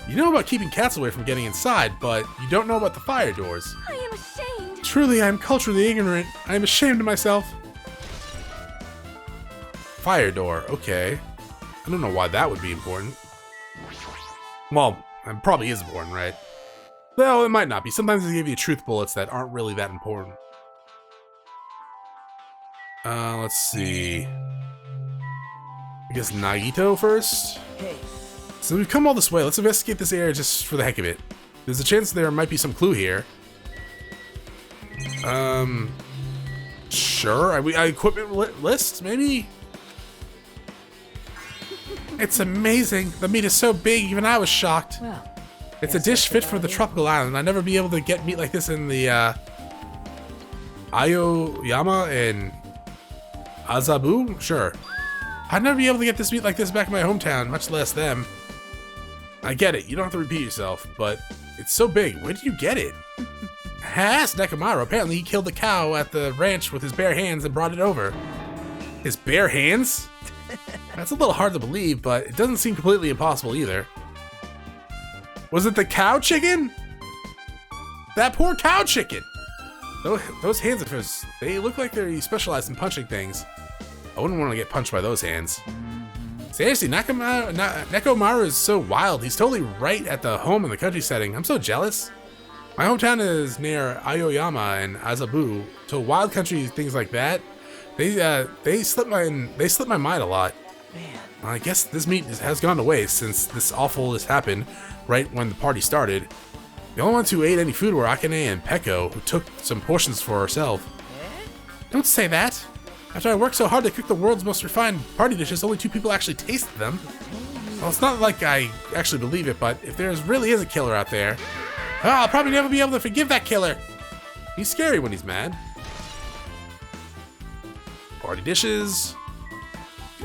Speaker 1: You know about keeping cats away from getting inside, but you don't know about the fire doors.
Speaker 3: I am ashamed.
Speaker 1: Truly, I am culturally ignorant. I am ashamed of myself. fire door. Okay. I don't know why that would be important. Well, it probably is important, right? Well, it might not be. Sometimes they give you truth bullets that aren't really that important. Let's see. I guess Nagito first?
Speaker 6: Hey.
Speaker 1: So we've come all this way. Let's investigate this area just for the heck of it. There's a chance there might be some clue here. Sure. Equipment list, maybe? It's amazing. The meat is so big, even I was shocked.
Speaker 6: Well,
Speaker 1: It's a dish fit for the tropical island. I'd never be able to get meat like this in the Aoyama and Azabu? Sure. I'd never be able to get this meat like this back in my hometown, much less them. I get it, you don't have to repeat yourself, but it's so big. Where did you get it? Ask Nekomaru. Apparently he killed the cow at the ranch with his bare hands and brought it over. His bare hands? That's a little hard to believe, but it doesn't seem completely impossible either. Was it the cow chicken? That poor cow chicken! Those hands of his, they look like they specialize in punching things. I wouldn't want to get punched by those hands. Seriously, Nekomaru is so wild. He's totally right at the home in the country setting. I'm so jealous. My hometown is near Aoyama and Azabu, so wild country things like that, they slip my mind a lot.
Speaker 6: man.
Speaker 1: I guess this meat has gone to waste since this awful has happened right when the party started. The only ones who ate any food were Akane and Peko, who took some portions for herself. Don't say that. After I worked so hard to cook the world's most refined party dishes, only 2 people actually tasted them. Well, it's not like I actually believe it, but if there really is a killer out there, I'll probably never be able to forgive that killer. He's scary when he's mad. Party dishes.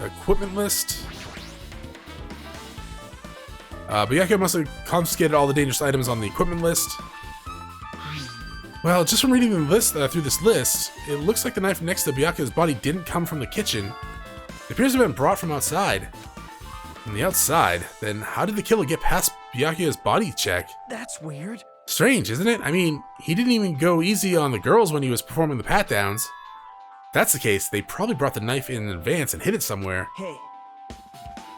Speaker 1: Equipment list. Byakuya must have confiscated all the dangerous items on the equipment list. Well, just from reading the list through this list, it looks like the knife next to Byakuya's body didn't come from the kitchen. It appears to have been brought from outside. From the outside? Then how did the killer get past Byakuya's body check?
Speaker 6: That's weird.
Speaker 1: Strange, isn't it? I mean, he didn't even go easy on the girls when he was performing the pat-downs. If that's the case, they probably brought the knife in advance and hid it somewhere.
Speaker 6: Hey.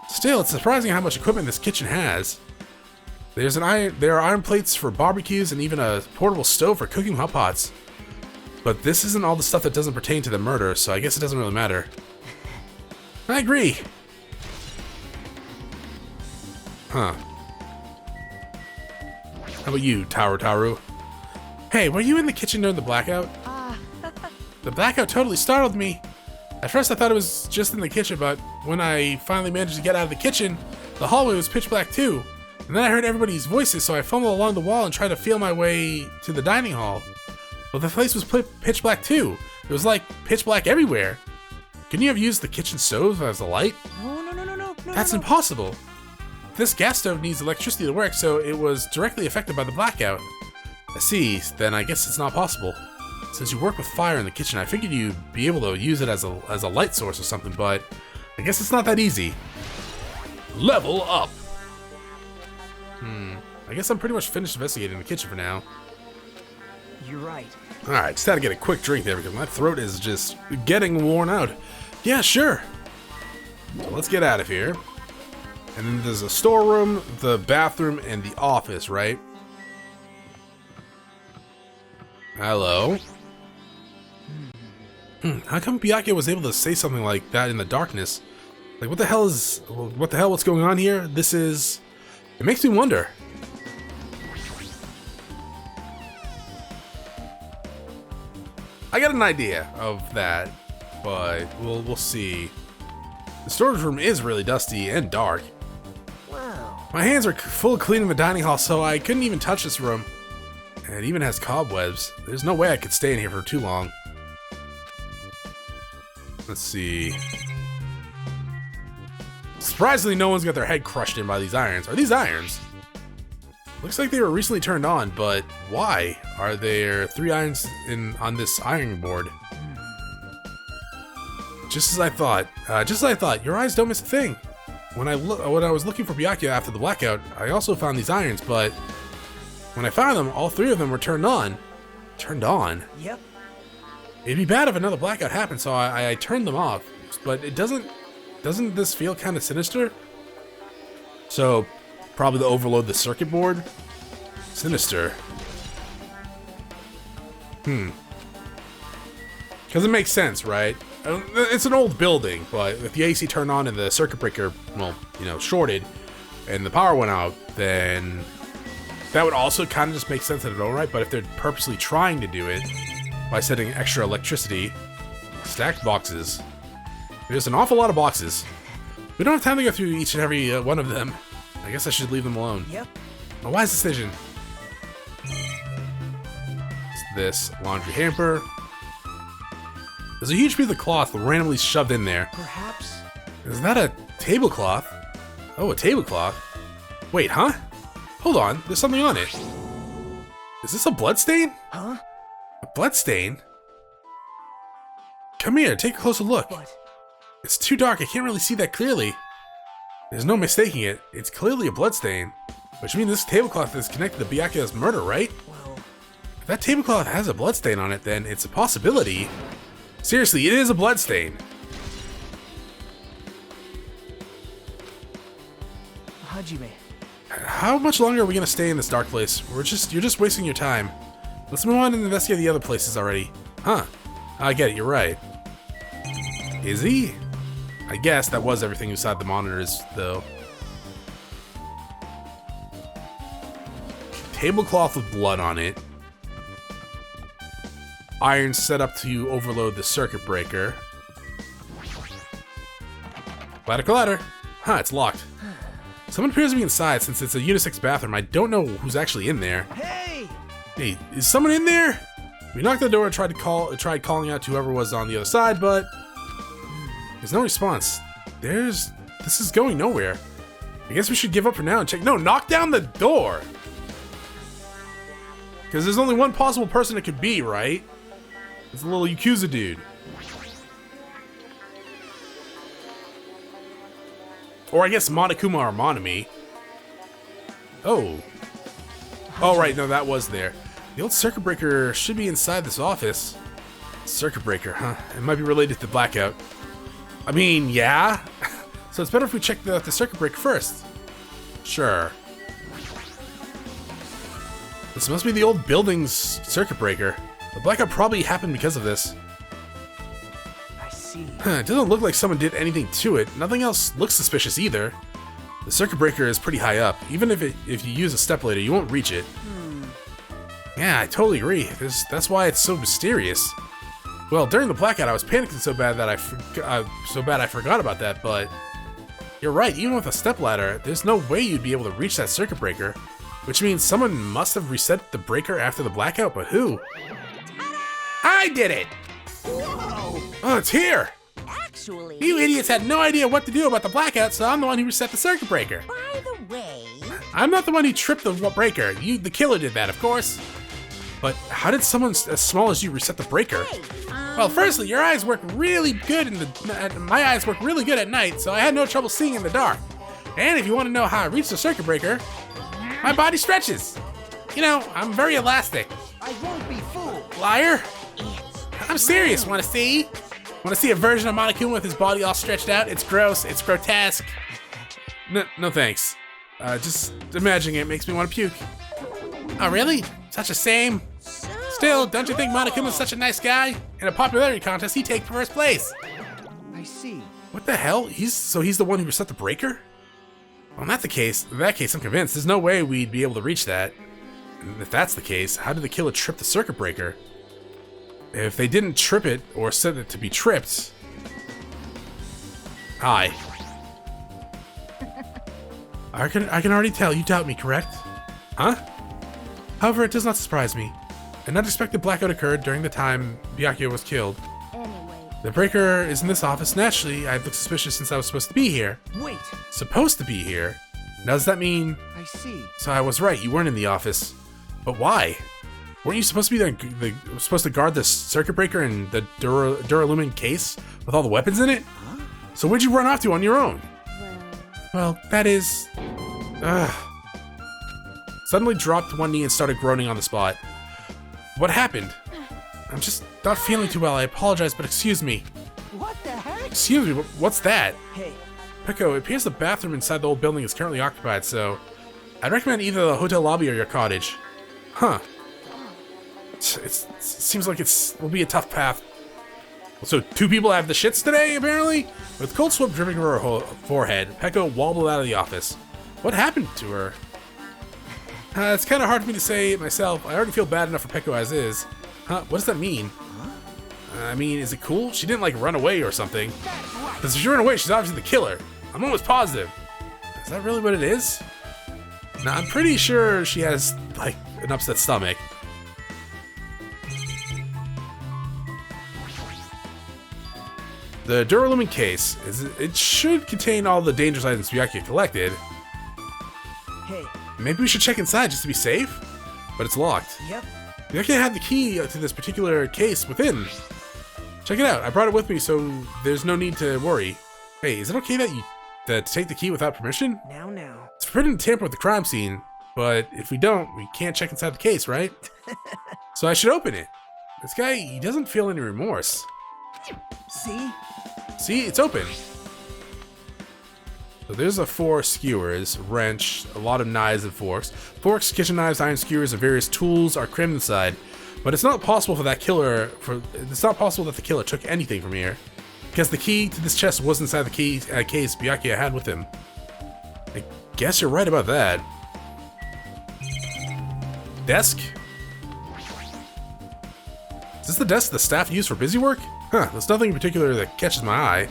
Speaker 1: Still, it's surprising how much equipment this kitchen has. There are iron plates for barbecues and even a portable stove for cooking hot pots. But this isn't all the stuff that doesn't pertain to the murder, so I guess it doesn't really matter. I agree. Huh. How about you, Taru? Hey, were you in the kitchen during the blackout? The blackout totally startled me. At first I thought it was just in the kitchen, but when I finally managed to get out of the kitchen, the hallway was pitch black too. And then I heard everybody's voices, so I fumbled along the wall and tried to feel my way to the dining hall. But the place was pitch black too. It was like pitch black everywhere. Couldn't you have used the kitchen stove as a light?
Speaker 6: No.
Speaker 1: That's impossible. This gas stove needs electricity to work, so it was directly affected by the blackout. I see, then I guess it's not possible. Since you work with fire in the kitchen, I figured you'd be able to use it as a light source or something, but I guess it's not that easy. Level up! I guess I'm pretty much finished investigating the kitchen for now.
Speaker 6: You're right.
Speaker 1: Alright, just had to get a quick drink there because my throat is just getting worn out. Yeah, sure. So let's get out of here. And then there's a storeroom, the bathroom, and the office, right? Hello? How come Byakuya was able to say something like that in the darkness? Like, what's going on here? It makes me wonder. I got an idea of that, but we'll see. The storage room is really dusty and dark.
Speaker 6: Wow.
Speaker 1: My hands are full of cleaning the dining hall, so I couldn't even touch this room. And it even has cobwebs. There's no way I could stay in here for too long. Let's see. Surprisingly, no one's got their head crushed in by these irons. Are these irons? Looks like they were recently turned on, but why are there 3 irons on this ironing board? Just as I thought. Your eyes don't miss a thing. When I was looking for Byakuya after the blackout, I also found these irons, but when I found them, all 3 of them were turned on. Turned on?
Speaker 6: Yep.
Speaker 1: It'd be bad if another blackout happened, so I turned them off. But it doesn't doesn't this feel kind of sinister? So, probably to overload the circuit board? Sinister. Because it makes sense, right? It's an old building, but if the AC turned on and the circuit breaker, well, you know, shorted, and the power went out, then that would also kind of just make sense in its own right. But if they're purposely trying to do it by setting extra electricity, stacked boxes. There's an awful lot of boxes. We don't have time to go through each and every one of them. I guess I should leave them alone.
Speaker 6: Yep.
Speaker 1: A wise decision. It's this laundry hamper. There's a huge piece of cloth randomly shoved in there.
Speaker 6: Perhaps.
Speaker 1: Is that a tablecloth? Oh, a tablecloth? Wait, huh? Hold on, there's something on it. Is this a bloodstain?
Speaker 6: Huh?
Speaker 1: A bloodstain? Come here, take a closer look.
Speaker 6: What?
Speaker 1: It's too dark, I can't really see that clearly. There's no mistaking it. It's clearly a bloodstain. Which means this tablecloth is connected to Byakuya's murder, right?
Speaker 6: Well,
Speaker 1: If that tablecloth has a bloodstain on it, then it's a possibility. Seriously, it is a bloodstain.
Speaker 6: Hajime.
Speaker 1: How much longer are we gonna stay in this dark place? You're just wasting your time. Let's move on and investigate the other places already. Huh. I get it, you're right. Is he? I guess that was everything inside the monitors, though. Tablecloth with blood on it. Iron set up to overload the circuit breaker. Ladder. Huh, it's locked. Someone appears to be inside since it's a unisex bathroom. I don't know who's actually in there.
Speaker 6: Hey!
Speaker 1: Hey, is someone in there? We knocked on the door and tried calling out to whoever was on the other side, but there's no response. This is going nowhere. I guess we should give up for now and check. No, knock down the door. Because there's only one possible person it could be, right? It's a little Yakuza dude. Or I guess Monokuma or Monami. Oh. Oh, right, no, that was there. The old circuit breaker should be inside this office. Circuit breaker, huh? It might be related to the blackout. I mean, yeah. So it's better if we check the circuit breaker first. Sure. This must be the old building's circuit breaker. The blackout probably happened because of this.
Speaker 6: I see.
Speaker 1: It doesn't look like someone did anything to it. Nothing else looks suspicious either. The circuit breaker is pretty high up. Even if you use a stepladder, you won't reach it. Yeah, I totally agree. That's why it's so mysterious. Well, during the blackout, I was panicking so bad that I forgot about that. But you're right. Even with a stepladder, there's no way you'd be able to reach that circuit breaker. Which means someone must have reset the breaker after the blackout. But who? I did it!
Speaker 5: Whoa!
Speaker 1: Oh, it's here!
Speaker 5: Actually,
Speaker 1: You idiots had no idea what to do about the blackout, so I'm the one who reset the circuit breaker.
Speaker 5: by the way,
Speaker 1: I'm not the one who tripped the breaker. The killer did that, of course. But how did someone as small as you reset the breaker?
Speaker 5: hey,
Speaker 1: Well, firstly, your eyes work really good my eyes work really good at night, so I had no trouble seeing in the dark. And if you want to know how I reached the circuit breaker, my body stretches. You know, I'm very elastic.
Speaker 6: I won't be fooled.
Speaker 1: Liar. I'm serious. Want to see? Want to see a version of Monokuma with his body all stretched out? It's gross. It's grotesque. No thanks. Just imagining it makes me want to puke. Oh, really? Such a shame. Still, don't you think Monokuma's such a nice guy? In a popularity contest, he'd take first place.
Speaker 6: I see.
Speaker 1: What the hell? He's the one who reset the breaker? Well, in that case, I'm convinced there's no way we'd be able to reach that. And if that's the case, how did the killer trip the circuit breaker? If they didn't trip it or set it to be tripped... Hi. I can already tell you doubt me, correct? Huh? However, it does not surprise me. An unexpected blackout occurred during the time Byakuya was killed.
Speaker 5: anyway,
Speaker 1: The breaker is in this office. Naturally, I've looked suspicious since I was supposed to be here.
Speaker 6: Wait.
Speaker 1: Supposed to be here? Now, does that mean...
Speaker 6: I see.
Speaker 1: So I was right, you weren't in the office. But why? Weren't you supposed to be supposed to guard the circuit breaker and the Duralumin case with all the weapons in it?
Speaker 6: Huh?
Speaker 1: So where'd you run off to on your own?
Speaker 5: well,
Speaker 1: Well, that is... Suddenly dropped to one knee and started groaning on the spot. What happened? I'm just not feeling too well. I apologize, but excuse me.
Speaker 6: What the heck?
Speaker 1: excuse me, what's that?
Speaker 6: Hey,
Speaker 1: Peko, it appears the bathroom inside the old building is currently occupied, so I'd recommend either the hotel lobby or your cottage. Huh. It seems like will be a tough path. So 2 people have the shits today, apparently? With cold sweat dripping from her forehead, Peko wobbled out of the office. What happened to her? It's kind of hard for me to say myself. I already feel bad enough for Peko as is. Huh? What does that mean? I mean, is it cool? She didn't, like, run away or something. Because if she ran away, she's obviously the killer. I'm almost positive. Is that really what it is? Nah, I'm pretty sure she has, like, an upset stomach. The Duralumin case, it should contain all the dangerous items Byakuya collected.
Speaker 6: hey,
Speaker 1: Maybe we should check inside just to be safe? But it's locked.
Speaker 6: yep.
Speaker 1: Byakuya had the key to this particular case within. Check it out. I brought it with me, so there's no need to worry. Hey, is it okay that to take the key without permission?
Speaker 6: Now.
Speaker 1: It's forbidden to tamper with the crime scene, but if we don't, we can't check inside the case, right? So I should open it. This guy, he doesn't feel any remorse.
Speaker 6: See?
Speaker 1: See, it's open. So there's 4 skewers, wrench, a lot of knives and forks. Forks, kitchen knives, iron skewers, and various tools are crammed inside. But it's not possible that the killer took anything from here, because the key to this chest was inside the case Byakuya had with him. I guess you're right about that. Desk? Is this the desk the staff use for busy work? Huh, there's nothing in particular that catches my eye.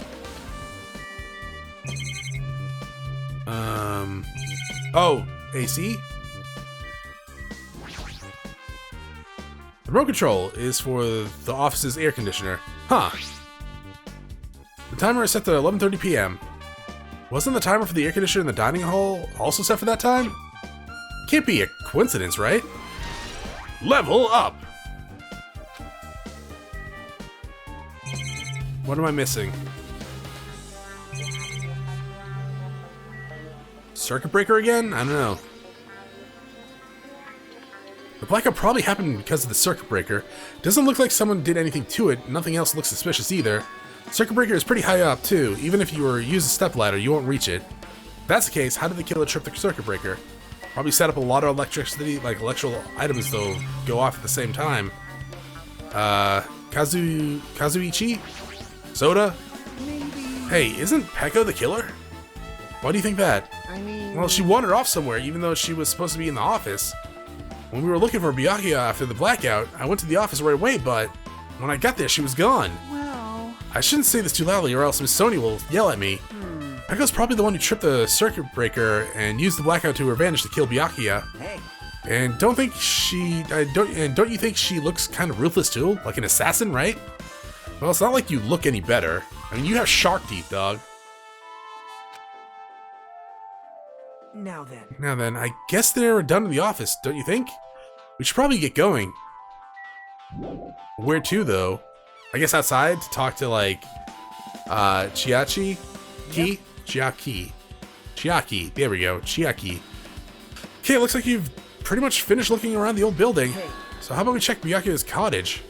Speaker 1: Oh, AC? The remote control is for the office's air conditioner. Huh. The timer is set to 11:30 p.m. Wasn't the timer for the air conditioner in the dining hall also set for that time? Can't be a coincidence, right? Level up! What am I missing? Circuit breaker again? I don't know. The blackout probably happened because of the circuit breaker. Doesn't look like someone did anything to it. Nothing else looks suspicious either. Circuit breaker is pretty high up too. Even if you use a step ladder, you won't reach it. If that's the case, how did the killer trip the circuit breaker? Probably set up a lot of electricity, like electrical items, though, go off at the same time. Kazuichi? Soda?
Speaker 6: Maybe.
Speaker 1: Hey, isn't Peko the killer? Why do you think that?
Speaker 6: I mean.
Speaker 1: Well, she wandered off somewhere, even though she was supposed to be in the office. When we were looking for Byakuya after the blackout, I went to the office right away, but when I got there, she was gone.
Speaker 6: Well.
Speaker 1: I shouldn't say this too loudly, or else Miss Sony will yell at me. Peko's probably the one who tripped the circuit breaker and used the blackout to her advantage to kill Byakuya.
Speaker 6: Hey.
Speaker 1: And don't you think she looks kind of ruthless too, like an assassin, right? Well, it's not like you look any better. I mean, you have shark teeth, dog.
Speaker 6: Now then.
Speaker 1: I guess they're done in the office, don't you think? We should probably get going. Where to, though? I guess outside to talk to, like, Chiaki? Yep. Chiaki. There we go. Chiaki. Okay, it looks like you've pretty much finished looking around the old building.
Speaker 6: Hey.
Speaker 1: So how about we check Byakuya's cottage?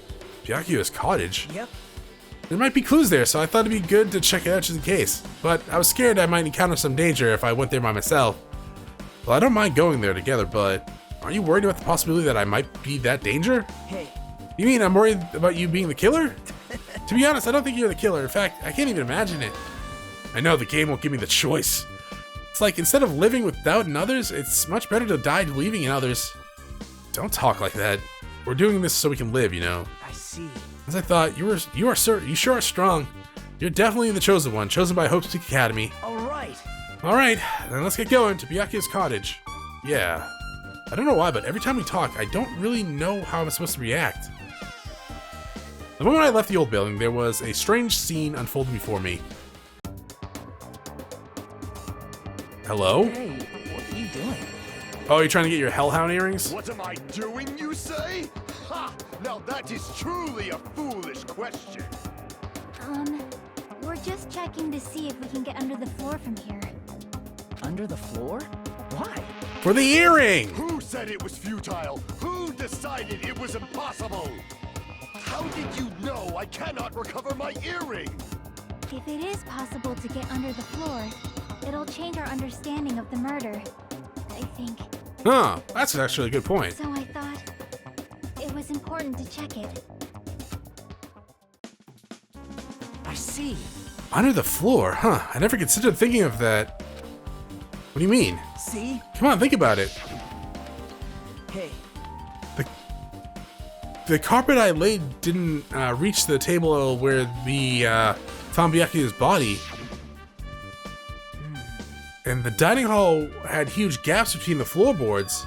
Speaker 1: Byakuya's cottage?
Speaker 6: Yep.
Speaker 1: There might be clues there, so I thought it'd be good to check it out just in case. But I was scared I might encounter some danger if I went there by myself. Well, I don't mind going there together, but aren't you worried about the possibility that I might be that danger?
Speaker 6: Hey.
Speaker 1: You mean I'm worried about you being the killer? To be honest, I don't think you're the killer. In fact, I can't even imagine it. I know the game won't give me the choice. It's like, instead of living with doubt in others, it's much better to die believing in others. Don't talk like that. We're doing this so we can live, you know.
Speaker 6: I see.
Speaker 1: As I thought, you sure are strong. You're definitely the chosen one, chosen by Hope's Peak Academy. Alright, then let's get going to Byakuya's cottage. Yeah. I don't know why, but every time we talk, I don't really know how I'm supposed to react. The moment I left the old building, there was a strange scene unfolding before me. Hello?
Speaker 6: Hey, what are you doing?
Speaker 1: Oh, you're trying to get your hellhound earrings?
Speaker 2: What am I doing, you say? Ha! Now that is truly a foolish question.
Speaker 3: We're just checking to see if we can get under the floor from here.
Speaker 6: Under the floor? Why?
Speaker 1: For the earring!
Speaker 2: Who said it was futile? Who decided it was impossible? How did you know I cannot recover my earring?
Speaker 3: If it is possible to get under the floor, it'll change our understanding of the murder, I think.
Speaker 1: Huh, that's actually a good point.
Speaker 3: So I thought it was important to check it.
Speaker 6: I see.
Speaker 1: Under the floor, huh? I never considered thinking of that. What do you mean?
Speaker 6: See?
Speaker 1: Come on, think about it.
Speaker 6: Hey,
Speaker 1: The carpet I laid didn't reach the table where the found Byakuya's body. And the dining hall had huge gaps between the floorboards.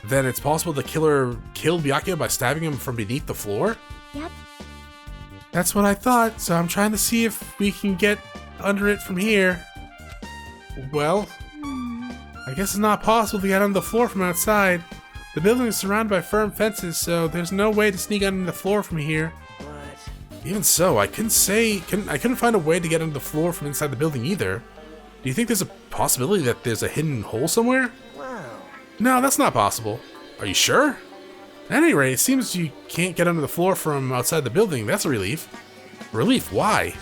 Speaker 1: Then it's possible the killer killed Byakuya by stabbing him from beneath the floor?
Speaker 3: Yep.
Speaker 1: That's what I thought, so I'm trying to see if we can get under it from here. Well, I guess it's not possible to get under the floor from outside. The building is surrounded by firm fences, so there's no way to sneak under the floor from here.
Speaker 6: but
Speaker 1: Even so, I couldn't find a way to get under the floor from inside the building either. Do you think there's a possibility that there's a hidden hole somewhere?
Speaker 6: wow.
Speaker 1: No, that's not possible. Are you sure? At any rate, it seems you can't get under the floor from outside the building. That's a relief. Relief? Why?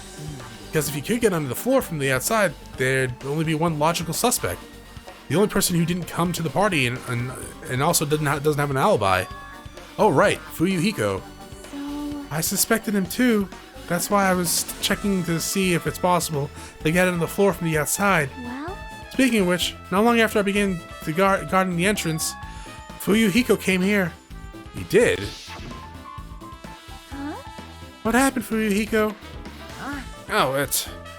Speaker 1: Because if you could get under the floor from the outside, there'd only be one logical suspect. The only person who didn't come to the party and also doesn't have an alibi. Oh right, Fuyuhiko.
Speaker 3: So,
Speaker 1: I suspected him too. That's why I was checking to see if it's possible to get under the floor from the outside.
Speaker 3: well,
Speaker 1: Speaking of which, not long after I began guarding the entrance, Fuyuhiko came here. He did?
Speaker 3: huh?
Speaker 1: What happened, Fuyuhiko? Oh,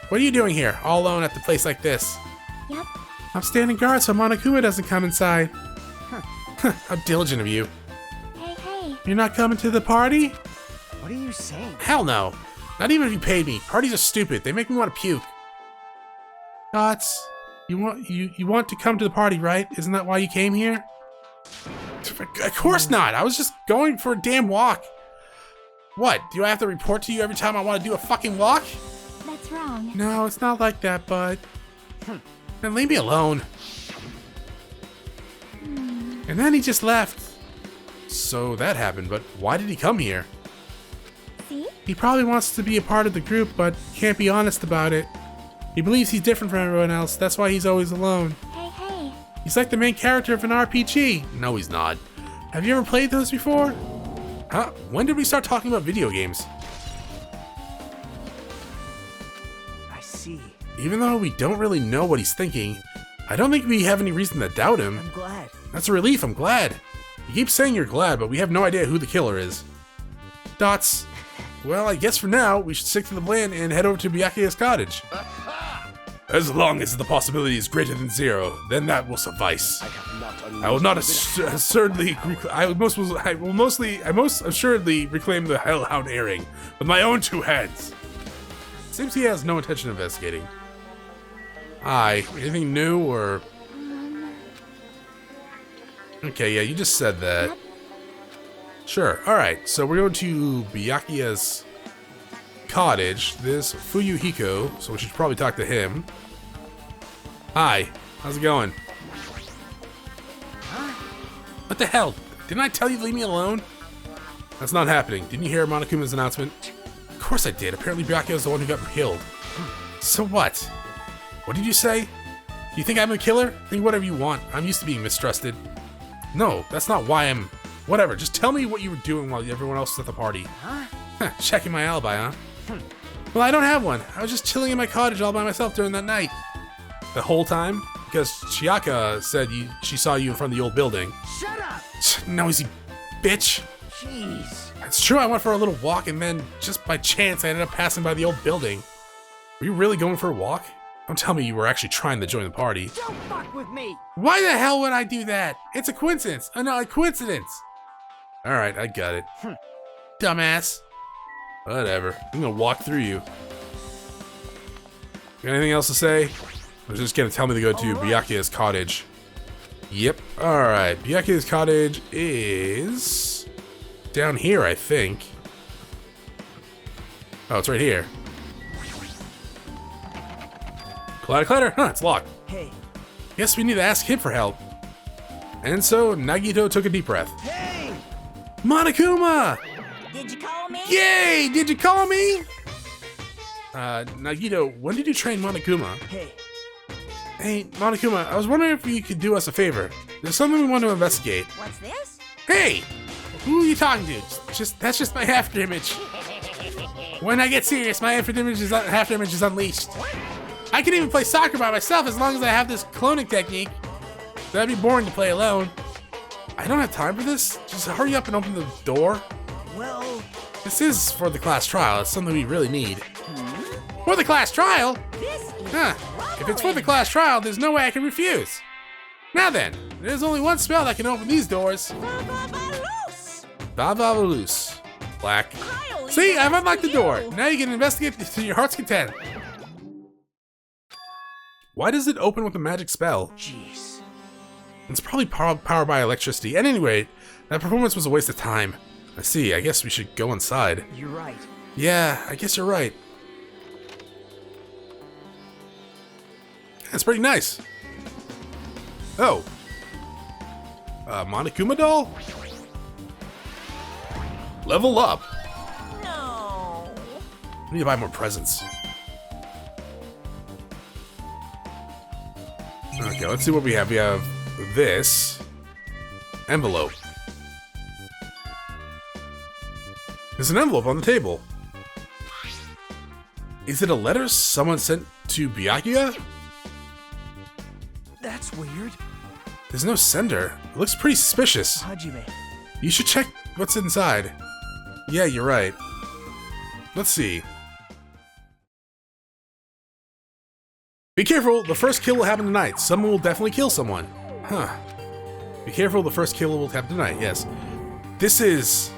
Speaker 1: what are you doing here, all alone at the place like this?
Speaker 3: Yep.
Speaker 1: I'm standing guard so Monokuma doesn't come inside. How diligent of you.
Speaker 3: Hey.
Speaker 1: You're not coming to the party?
Speaker 6: What are you saying?
Speaker 1: Hell no. Not even if you paid me. Parties are stupid. They make me want to puke. Dots, you want to come to the party, right? Isn't that why you came here? Of course not. I was just going for a damn walk. What? Do I have to report to you every time I want to do a fucking walk?
Speaker 3: That's wrong.
Speaker 1: No, it's not like that, bud. Then leave me alone. And then he just left. So that happened, but why did he come here?
Speaker 3: See?
Speaker 1: He probably wants to be a part of the group, but can't be honest about it. He believes he's different from everyone else, that's why he's always alone.
Speaker 3: Hey.
Speaker 1: He's like the main character of an RPG. No, he's not. Have you ever played those before? Huh? When did we start talking about video games?
Speaker 6: I see.
Speaker 1: Even though we don't really know what he's thinking, I don't think we have any reason to doubt him.
Speaker 6: I'm glad.
Speaker 1: That's a relief, I'm glad. You keep saying you're glad, but we have no idea who the killer is. Dots. Well, I guess for now, we should stick to the plan and head over to Byakuya's cottage. As long as the possibility is greater than 0, then that will suffice. I will not assuredly. I most assuredly reclaim the Hellhound earring with my own 2 hands. Seems he has no intention of investigating. Aye, anything new or? Okay, yeah, you just said that. Sure. All right, so we're going to Byakuya's cottage. This Fuyuhiko, so we should probably talk to him. Hi, how's it going? What the hell? Didn't I tell you to leave me alone? That's not happening. Didn't you hear Monokuma's announcement? Of course I did. Apparently Byakuya's the one who got killed. So what? What did you say? You think I'm a killer? Think whatever you want. I'm used to being mistrusted. No, that's not why I'm... Whatever, just tell me what you were doing while everyone else was at the party. Checking my alibi, huh? Well, I don't have one. I was just chilling in my cottage all by myself during that night. The whole time? Because Chiaka said she saw you in front of the old building.
Speaker 6: Shut up!
Speaker 1: Noisy bitch.
Speaker 6: Jeez.
Speaker 1: It's true, I went for a little walk and then, just by chance, I ended up passing by the old building. Were you really going for a walk? Don't tell me you were actually trying to join the party.
Speaker 6: Don't fuck with me!
Speaker 1: Why the hell would I do that? It's a coincidence. A coincidence. Alright, I got it. Dumbass. Whatever. I'm gonna walk through you. Got anything else to say? I was just gonna tell me to go to Byakuya's cottage. Yep. Alright. Byakuya's cottage is... down here, I think. Oh, it's right here. Clatter. Huh, it's locked.
Speaker 6: Hey.
Speaker 1: Guess we need to ask him for help. And so, Nagito took a deep breath.
Speaker 6: Hey!
Speaker 1: Monokuma!
Speaker 5: Did you call me?
Speaker 1: Yay! Did you call me? Nagito, when did you train Monokuma?
Speaker 6: Hey,
Speaker 1: Hey, Monokuma, I was wondering if you could do us a favor. There's something we want to investigate.
Speaker 5: What's this?
Speaker 1: Hey! Who are you talking to? That's just my afterimage. When I get serious, my afterimage is unleashed. I can even play soccer by myself as long as I have this cloning technique. That'd be boring to play alone. I don't have time for this. Just hurry up and open the door.
Speaker 6: well,
Speaker 1: This is for the class trial. It's something we really need. For the class trial?
Speaker 5: This is
Speaker 1: Huh. If it's for the class trial, there's no way I can refuse. Now then, there's only one spell that can open these doors.
Speaker 5: Loose.
Speaker 1: Valvalus. Black.
Speaker 5: I'll
Speaker 1: See,
Speaker 5: leave
Speaker 1: I've
Speaker 5: that
Speaker 1: unlocked
Speaker 5: to
Speaker 1: the door.
Speaker 5: you.
Speaker 1: Now you can investigate to your heart's content. Why does it open with a magic spell?
Speaker 6: jeez.
Speaker 1: It's probably powered by electricity. At any rate, that performance was a waste of time. I see, I guess we should go inside.
Speaker 6: You're right.
Speaker 1: Yeah, I guess you're right. That's pretty nice. Oh. Monokuma doll? Level up.
Speaker 5: No.
Speaker 1: I need to buy more presents. Okay, let's see what we have. We have this envelope. There's an envelope on the table. Is it a letter someone sent to Byakuya?
Speaker 6: That's weird.
Speaker 1: There's no sender. It looks pretty suspicious.
Speaker 6: Hajime.
Speaker 1: You should check what's inside. Yeah, you're right. Let's see. Be careful, the first kill will happen tonight. Someone will definitely kill someone. Huh. Be careful, the first kill will happen tonight, yes. This is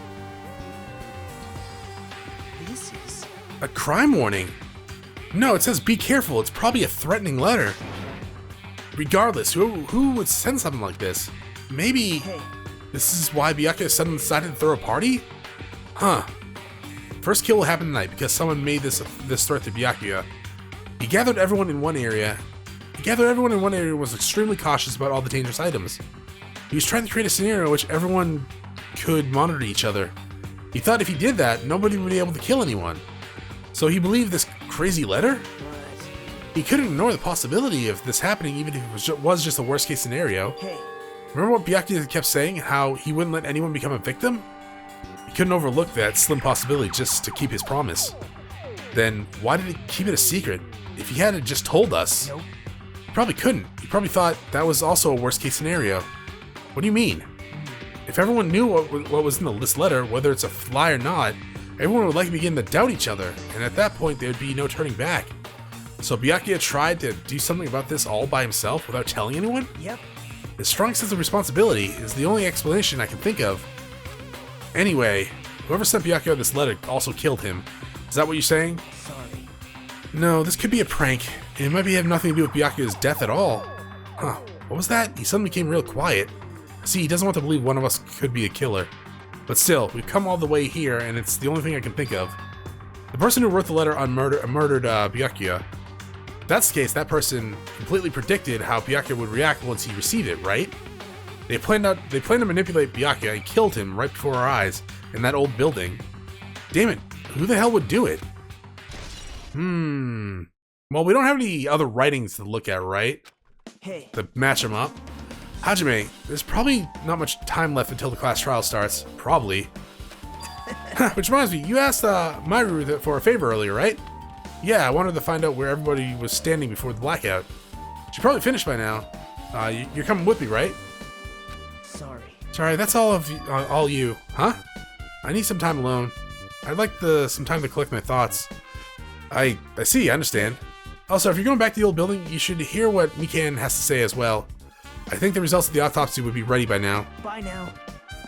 Speaker 1: a crime warning. No, it says be careful. It's probably a threatening letter. Regardless, who would send something like this? Maybe
Speaker 6: Hey,
Speaker 1: this is why Byakuya suddenly decided to throw a party? Huh. First kill will happen tonight because someone made this threat to Byakuya. He gathered everyone in one area. And was extremely cautious about all the dangerous items. He was trying to create a scenario in which everyone could monitor each other. He thought if he did that, nobody would be able to kill anyone. So he believed this crazy letter?
Speaker 6: but
Speaker 1: He couldn't ignore the possibility of this happening even if it was just a worst case scenario.
Speaker 6: hey,
Speaker 1: Remember what Byakuya kept saying, how he wouldn't let anyone become a victim? He couldn't overlook that slim possibility just to keep his promise. Then why did he keep it a secret? If he had just told us,
Speaker 6: nope.
Speaker 1: he probably couldn't. He probably thought that was also a worst case scenario. What do you mean? If everyone knew what was in this letter, whether it's a lie or not, everyone would likely begin to doubt each other, and at that point there would be no turning back. So Byakuya tried to do something about this all by himself without telling anyone?
Speaker 6: Yep.
Speaker 1: His strong sense of responsibility is the only explanation I can think of. Anyway, whoever sent Byakuya this letter also killed him. Is that what you're saying?
Speaker 6: Sorry.
Speaker 1: No, this could be a prank. It might have nothing to do with Byakuya's death at all. Huh, what was that? He suddenly became real quiet. See, he doesn't want to believe one of us could be a killer. But still, we've come all the way here, and it's the only thing I can think of. The person who wrote the letter on murdered Byakuya. If that's the case, that person completely predicted how Byakuya would react once he received it, right? They planned to manipulate Byakuya and killed him right before our eyes in that old building. Damn it, who the hell would do it? Well, we don't have any other writings to look at, right?
Speaker 6: Hey,
Speaker 1: To match them up. Hajime, there's probably not much time left until the class trial starts. Probably. Which reminds me, you asked Myru for a favor earlier, right? Yeah, I wanted to find out where everybody was standing before the blackout. She's probably finished by now. You're coming with me, right?
Speaker 6: sorry.
Speaker 1: Sorry, that's all of you, all you, huh? I need some time alone. I'd like some time to collect my thoughts. I see, I understand. Also, if you're going back to the old building, you should hear what Mikan has to say as well. I think the results of the autopsy would be ready by now.
Speaker 6: Bye now.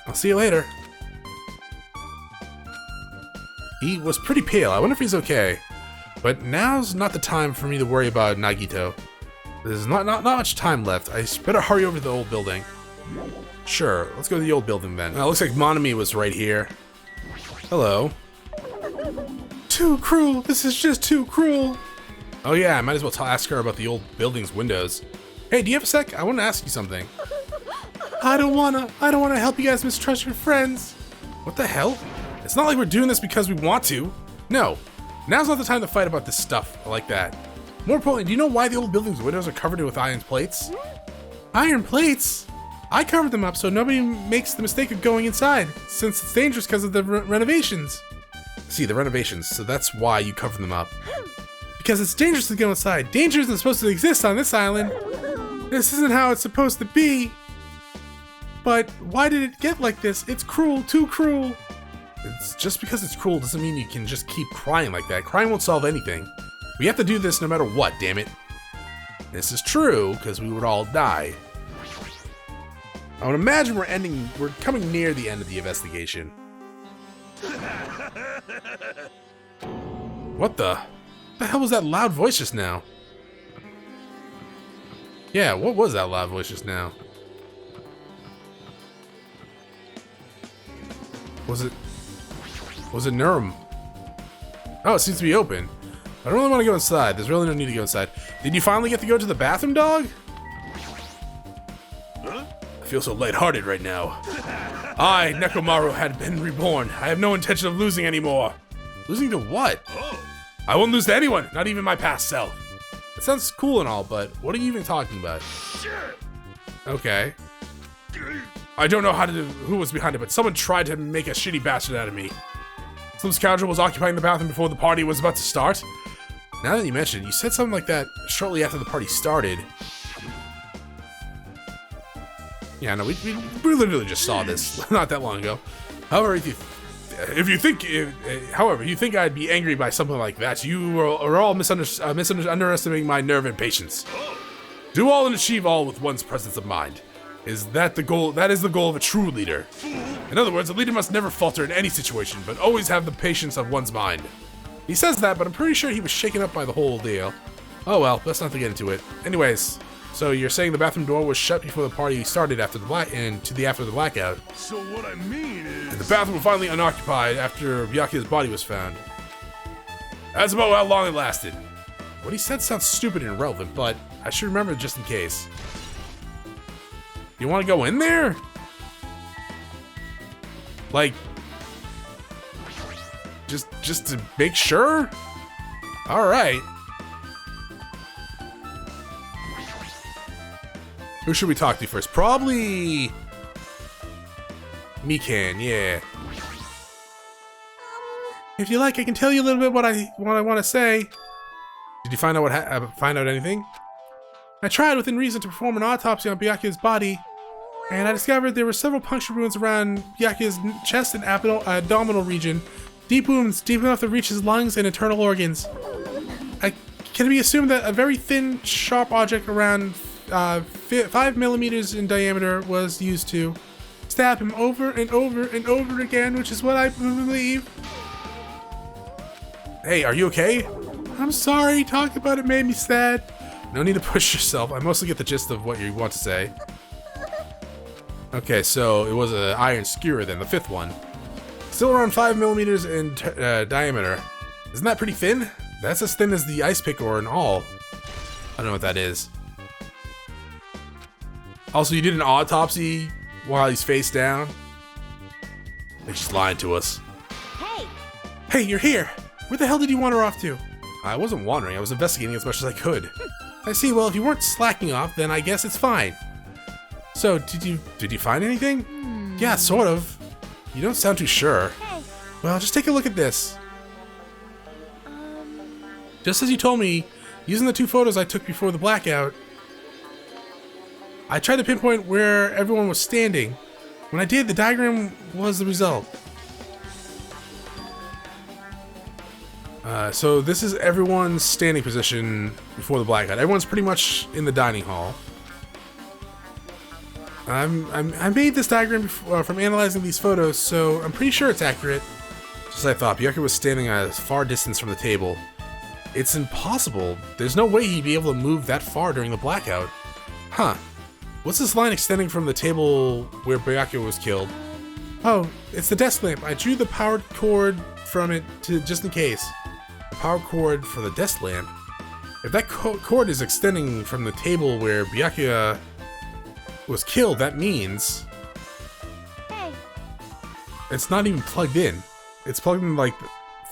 Speaker 1: I'll see you later. He was pretty pale. I wonder if he's okay. But now's not the time for me to worry about Nagito. There's not much time left. I better hurry over to the old building. Sure, let's go to the old building then. Looks like Monami was right here. Hello. Too cruel. This is just too cruel. Oh yeah, I might as well ask her about the old building's windows. Hey, do you have a sec? I want to ask you something. I don't wanna help you guys mistrust your friends. What the hell? It's not like we're doing this because we want to. No. Now's not the time to fight about this stuff like that. More importantly, do you know why the old building's windows are covered with iron plates? Iron plates? I covered them up so nobody makes the mistake of going inside, since it's dangerous because of the renovations. See, the renovations, so that's why you cover them up. Because it's dangerous to go inside. Danger isn't supposed to exist on this island. This isn't how it's supposed to be. But why did it get like this? It's cruel, too cruel. It's just because it's cruel doesn't mean you can just keep crying like that. Crying won't solve anything. We have to do this no matter what, damn it. This is true, because we would all die. I would imagine we're coming near the end of the investigation. What the hell was that loud voice just now? Yeah, what was that loud voice just now? Was it Nurm? Oh, it seems to be open. I don't really want to go inside. There's really no need to go inside. Did you finally get to go to the bathroom, dog? I feel so lighthearted right now. I, Nekomaru, had been reborn. I have no intention of losing anymore. Losing to what? I won't lose to anyone, not even my past self. It sounds cool and all, but what are you even talking about? Okay. I don't know who was behind it, but someone tried to make a shitty bastard out of me. Some scoundrel was occupying the bathroom before the party was about to start. Now that you mention it, you said something like that shortly after the party started. Yeah, no, we literally just saw this not that long ago. However, if you think I'd be angry by something like that, you are all underestimating my nerve and patience. Do all and achieve all with one's presence of mind. Is that the goal? That is the goal of a true leader. In other words, a leader must never falter in any situation, but always have the patience of one's mind. He says that, but I'm pretty sure he was shaken up by the whole deal. Oh well, let's not get into it. Anyways, so you're saying the bathroom door was shut before the party started after the blackout.
Speaker 2: So what I mean is...
Speaker 1: And the bathroom was finally unoccupied after Byakuya's body was found. That's about how long it lasted. What he said sounds stupid and irrelevant, but I should remember just in case. You want to go in there? Like, just to make sure? Alright. Who should we talk to first? Probably... Mikan, yeah. If you like, I can tell you a little bit what I want to say. Did you find out anything? I tried within reason to perform an autopsy on Byakuya's body, and I discovered there were several puncture wounds around Byakuya's chest and abdominal region. Deep wounds, deep enough to reach his lungs and internal organs. Can be assumed that a very thin, sharp object around 5 millimeters in diameter was used to stab him over and over and over again, which is what I believe. Hey, are you okay? I'm sorry, talking about it made me sad. No need to push yourself. I mostly get the gist of what you want to say. Okay, so it was an iron skewer then, the fifth one. Still around 5 millimeters in diameter. Isn't that pretty thin? That's as thin as the ice pick ore and all. I don't know what that is. Also, you did an autopsy while he's face down? They just lied to us.
Speaker 3: Hey!
Speaker 1: Hey, you're here! Where the hell did you wander off to? I wasn't wandering, I was investigating as much as I could. I see, well, if you weren't slacking off, then I guess it's fine. So, did you find anything? Yeah, sort of. You don't sound too sure.
Speaker 3: Hey!
Speaker 1: Well, just take a look at this. Just as you told me, using the 2 photos I took before the blackout, I tried to pinpoint where everyone was standing. When I did, the diagram was the result. So this is everyone's standing position before the blackout. Everyone's pretty much in the dining hall. I made this diagram from analyzing these photos, so I'm pretty sure it's accurate. Just as I thought, Byakuya was standing at a far distance from the table. It's impossible. There's no way he'd be able to move that far during the blackout. Huh. What's this line extending from the table where Byakuya was killed? Oh, it's the desk lamp. I drew the powered cord from it just in case. The power cord for the desk lamp? If that cord is extending from the table where Byakuya was killed, that means...
Speaker 3: Hey!
Speaker 1: It's not even plugged in. It's plugged in, like,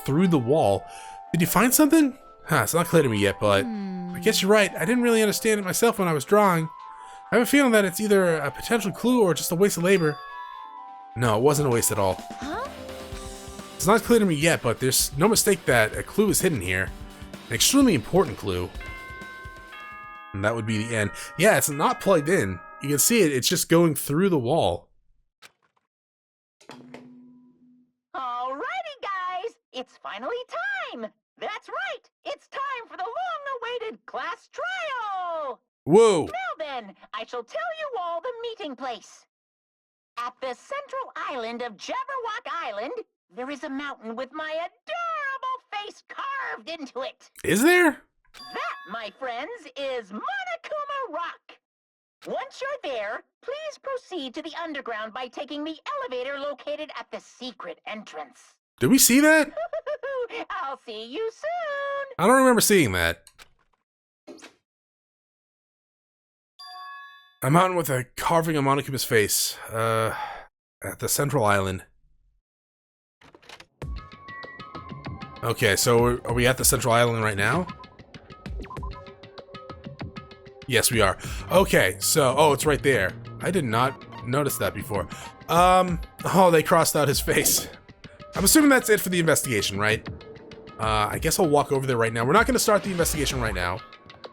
Speaker 1: through the wall. Did you find something? Huh, it's not clear to me yet, but I guess you're right. I didn't really understand it myself when I was drawing. I have a feeling that it's either a potential clue or just a waste of labor. No, it wasn't a waste at all.
Speaker 3: Huh?
Speaker 1: It's not clear to me yet, but there's no mistake that a clue is hidden here. An extremely important clue. And that would be the end. Yeah, it's not plugged in. You can see it, it's just going through the wall.
Speaker 4: Alrighty, guys! It's finally time! That's right! It's time for the long-awaited class trial!
Speaker 1: Whoa!
Speaker 4: Now then, I shall tell you all the meeting place. At the central island of Jabberwock Island, there is a mountain with my adorable face carved into it.
Speaker 1: Is there?
Speaker 4: That, my friends, is Monokuma Rock. Once you're there, please proceed to the underground by taking the elevator located at the secret entrance.
Speaker 1: Did we see that?
Speaker 4: I'll see you soon.
Speaker 1: I don't remember seeing that. A mountain with a carving of Monokuma's face. At the central island. Okay, so are we at the central island right now? Yes, we are. Okay, so, oh, it's right there. I did not notice that before. Oh, they crossed out his face. I'm assuming that's it for the investigation, right? I guess I'll walk over there right now. We're not going to start the investigation right now.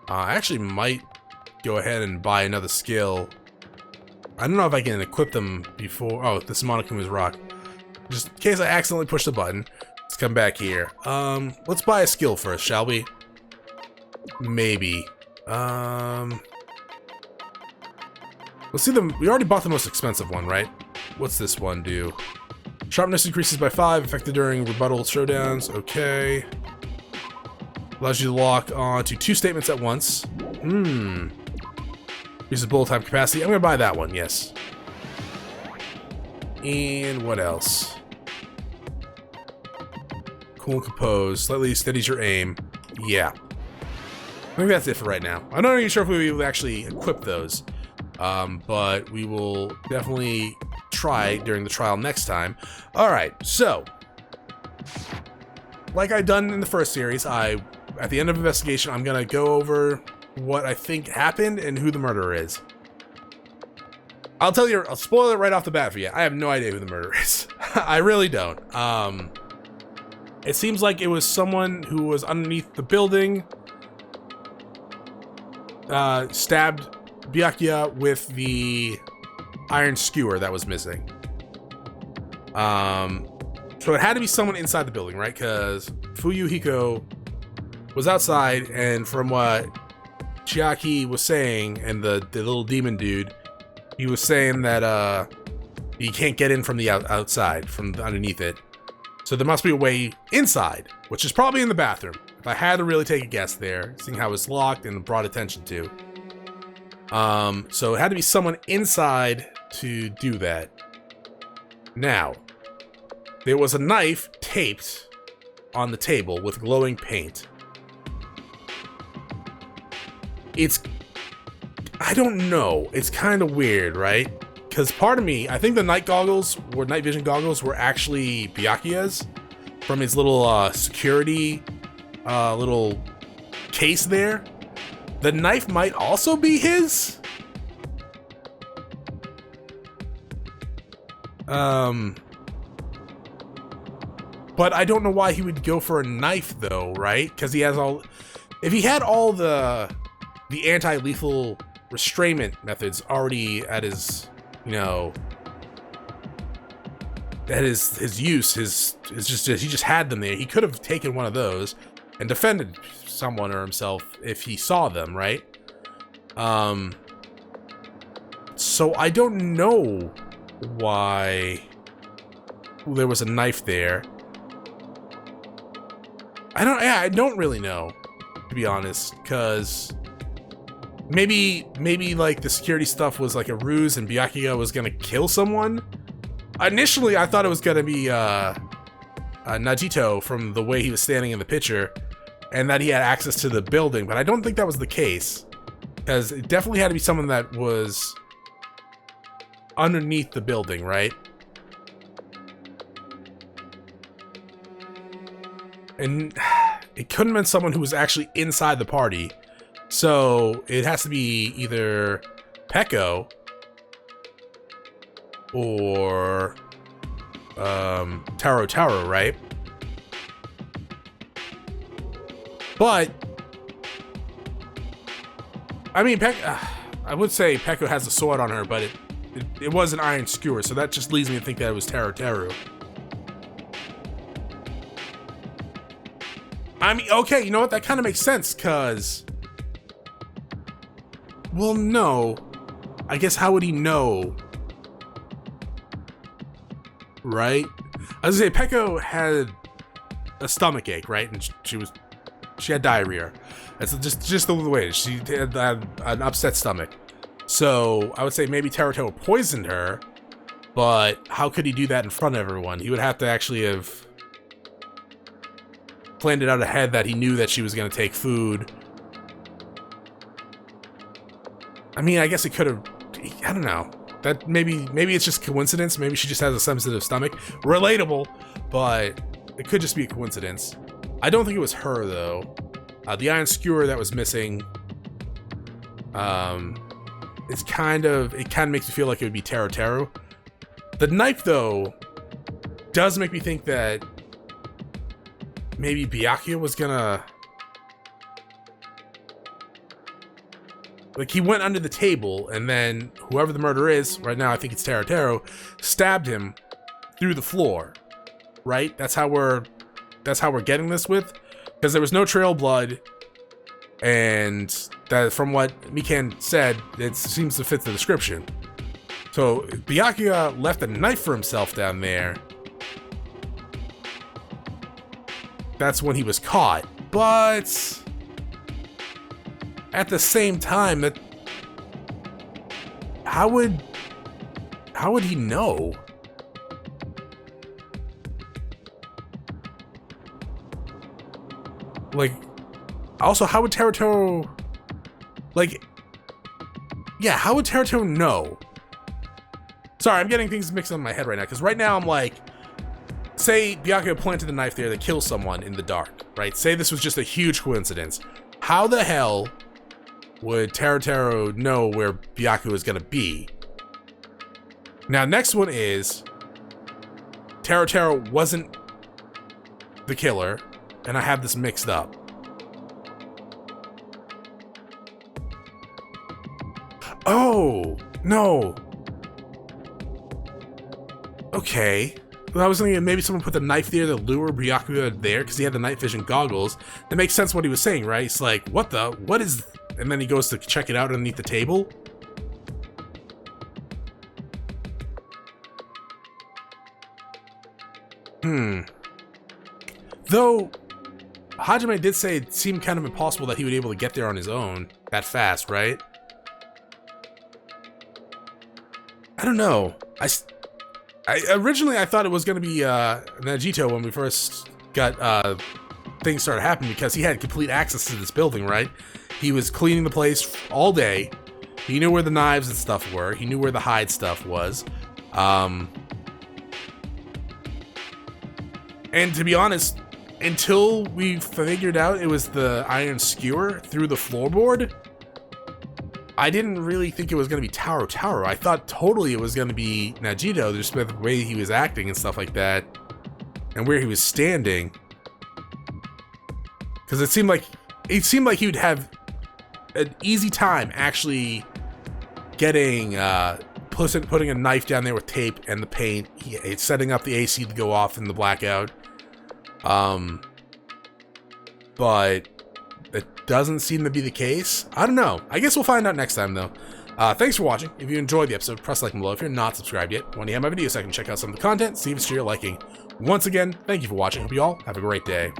Speaker 1: I actually might go ahead and buy another skill. I don't know if I can equip them before. Oh, this is Monokuma's rock. Just in case I accidentally push the button. Let's come back here. Let's buy a skill first, shall we? Maybe. Let's see them. We already bought the most expensive one, right? What's this one do? Sharpness increases by 5, effective during rebuttal showdowns. Okay. Allows you to lock on to 2 statements at once. Uses bullet time capacity. I'm gonna buy that one, yes. And what else? Cool and compose. Slightly steadies your aim. Yeah. I think that's it for right now. I'm not even sure if we will actually equip those. But we will definitely try during the trial next time. Alright, so. Like I've done in the first series, at the end of investigation, I'm gonna go over what I think happened and who the murderer is. I'll spoil it right off the bat for you. I have no idea who the murderer is. I really don't. It seems like it was someone who was underneath the building, stabbed Byakuya with the iron skewer that was missing. So it had to be someone inside the building, right? Because Fuyuhiko was outside, and from what Chiaki was saying, and the little demon dude, he was saying that you can't get in from the outside, from underneath it. So there must be a way inside, which is probably in the bathroom. If I had to really take a guess there, seeing how it's locked and brought attention to. So it had to be someone inside to do that. Now, there was a knife taped on the table with glowing paint. I don't know. It's kind of weird, right? Because part of me, I think the night vision goggles were actually Byakuya's from his little security little case there. The knife might also be his. But I don't know why he would go for a knife though, right? Because he has all. If he had all the anti-lethal restrainment methods already at his, you know, at his use, he just had them there. He could have taken one of those and defended someone or himself if he saw them, right? So I don't know why there was a knife there. I don't really know, to be honest, because maybe like the security stuff was like a ruse and Byakuya was gonna kill someone. Initially, I thought it was gonna be Najito from the way he was standing in the picture, and that he had access to the building, but I don't think that was the case, because it definitely had to be someone that was underneath the building, right? And it couldn't have been someone who was actually inside the party. So it has to be either Peko or Taro, right? But I mean, I would say Peko has a sword on her, but it was an iron skewer, so that just leads me to think that it was Taro. I mean, okay, you know what? That kind of makes sense, because... Well, no. I guess how would he know? Right? I was gonna say, Peko had a stomach ache, right? And she had diarrhea. That's just the way it is. She had an upset stomach. So I would say maybe Taro poisoned her, but how could he do that in front of everyone? He would have to actually have planned it out ahead that he knew that she was going to take food. I mean, I guess it could have, I don't know. That maybe it's just coincidence. Maybe she just has a sensitive stomach. Relatable, but it could just be a coincidence. I don't think it was her though. The iron skewer that was missing, it kind of makes me feel like it would be Taro. The knife though does make me think that maybe Byakuya was gonna, like, he went under the table and then whoever the murderer is, right now I think it's Taro, stabbed him through the floor, right? That's how we're getting this with, because there was no trail of blood, and that, from what Mikan said, it seems to fit the description. So Byakuya left a knife for himself down there. That's when he was caught, but at the same time, that how would he know? Like, also, how would Taro, like, yeah, how would Taro know? Sorry, I'm getting things mixed up in my head right now, because right now I'm like, say Byakuya planted the knife there to kill someone in the dark, right? Say this was just a huge coincidence. How the hell would Taro know where Byakuya was gonna be? Now, next one is Taro wasn't the killer, and I have this mixed up. Oh, no. Okay. Well, I was thinking maybe someone put the knife there to lure Byakuya there because he had the night vision goggles. That makes sense what he was saying, right? It's like, what is... And then he goes to check it out underneath the table. Though, Hajime did say it seemed kind of impossible that he would be able to get there on his own that fast, right? I don't know. Originally I thought it was going to be Najito when we first got things started happening, because he had complete access to this building, right? He was cleaning the place all day. He knew where the knives and stuff were. He knew where the hide stuff was. And to be honest, until we figured out it was the iron skewer through the floorboard, I didn't really think it was going to be Taro. I thought totally it was going to be Najito, just with the way he was acting and stuff like that, and where he was standing. Because it seemed like he would have an easy time actually getting putting a knife down there with tape and the paint, setting up the AC to go off in the blackout. But it doesn't seem to be the case. I don't know. I guess we'll find out next time, though. Thanks for watching. If you enjoyed the episode, press like below. If you're not subscribed yet, when you have my video so I can check out some of the content, see if it's to your liking. Once again, thank you for watching. Hope you all have a great day.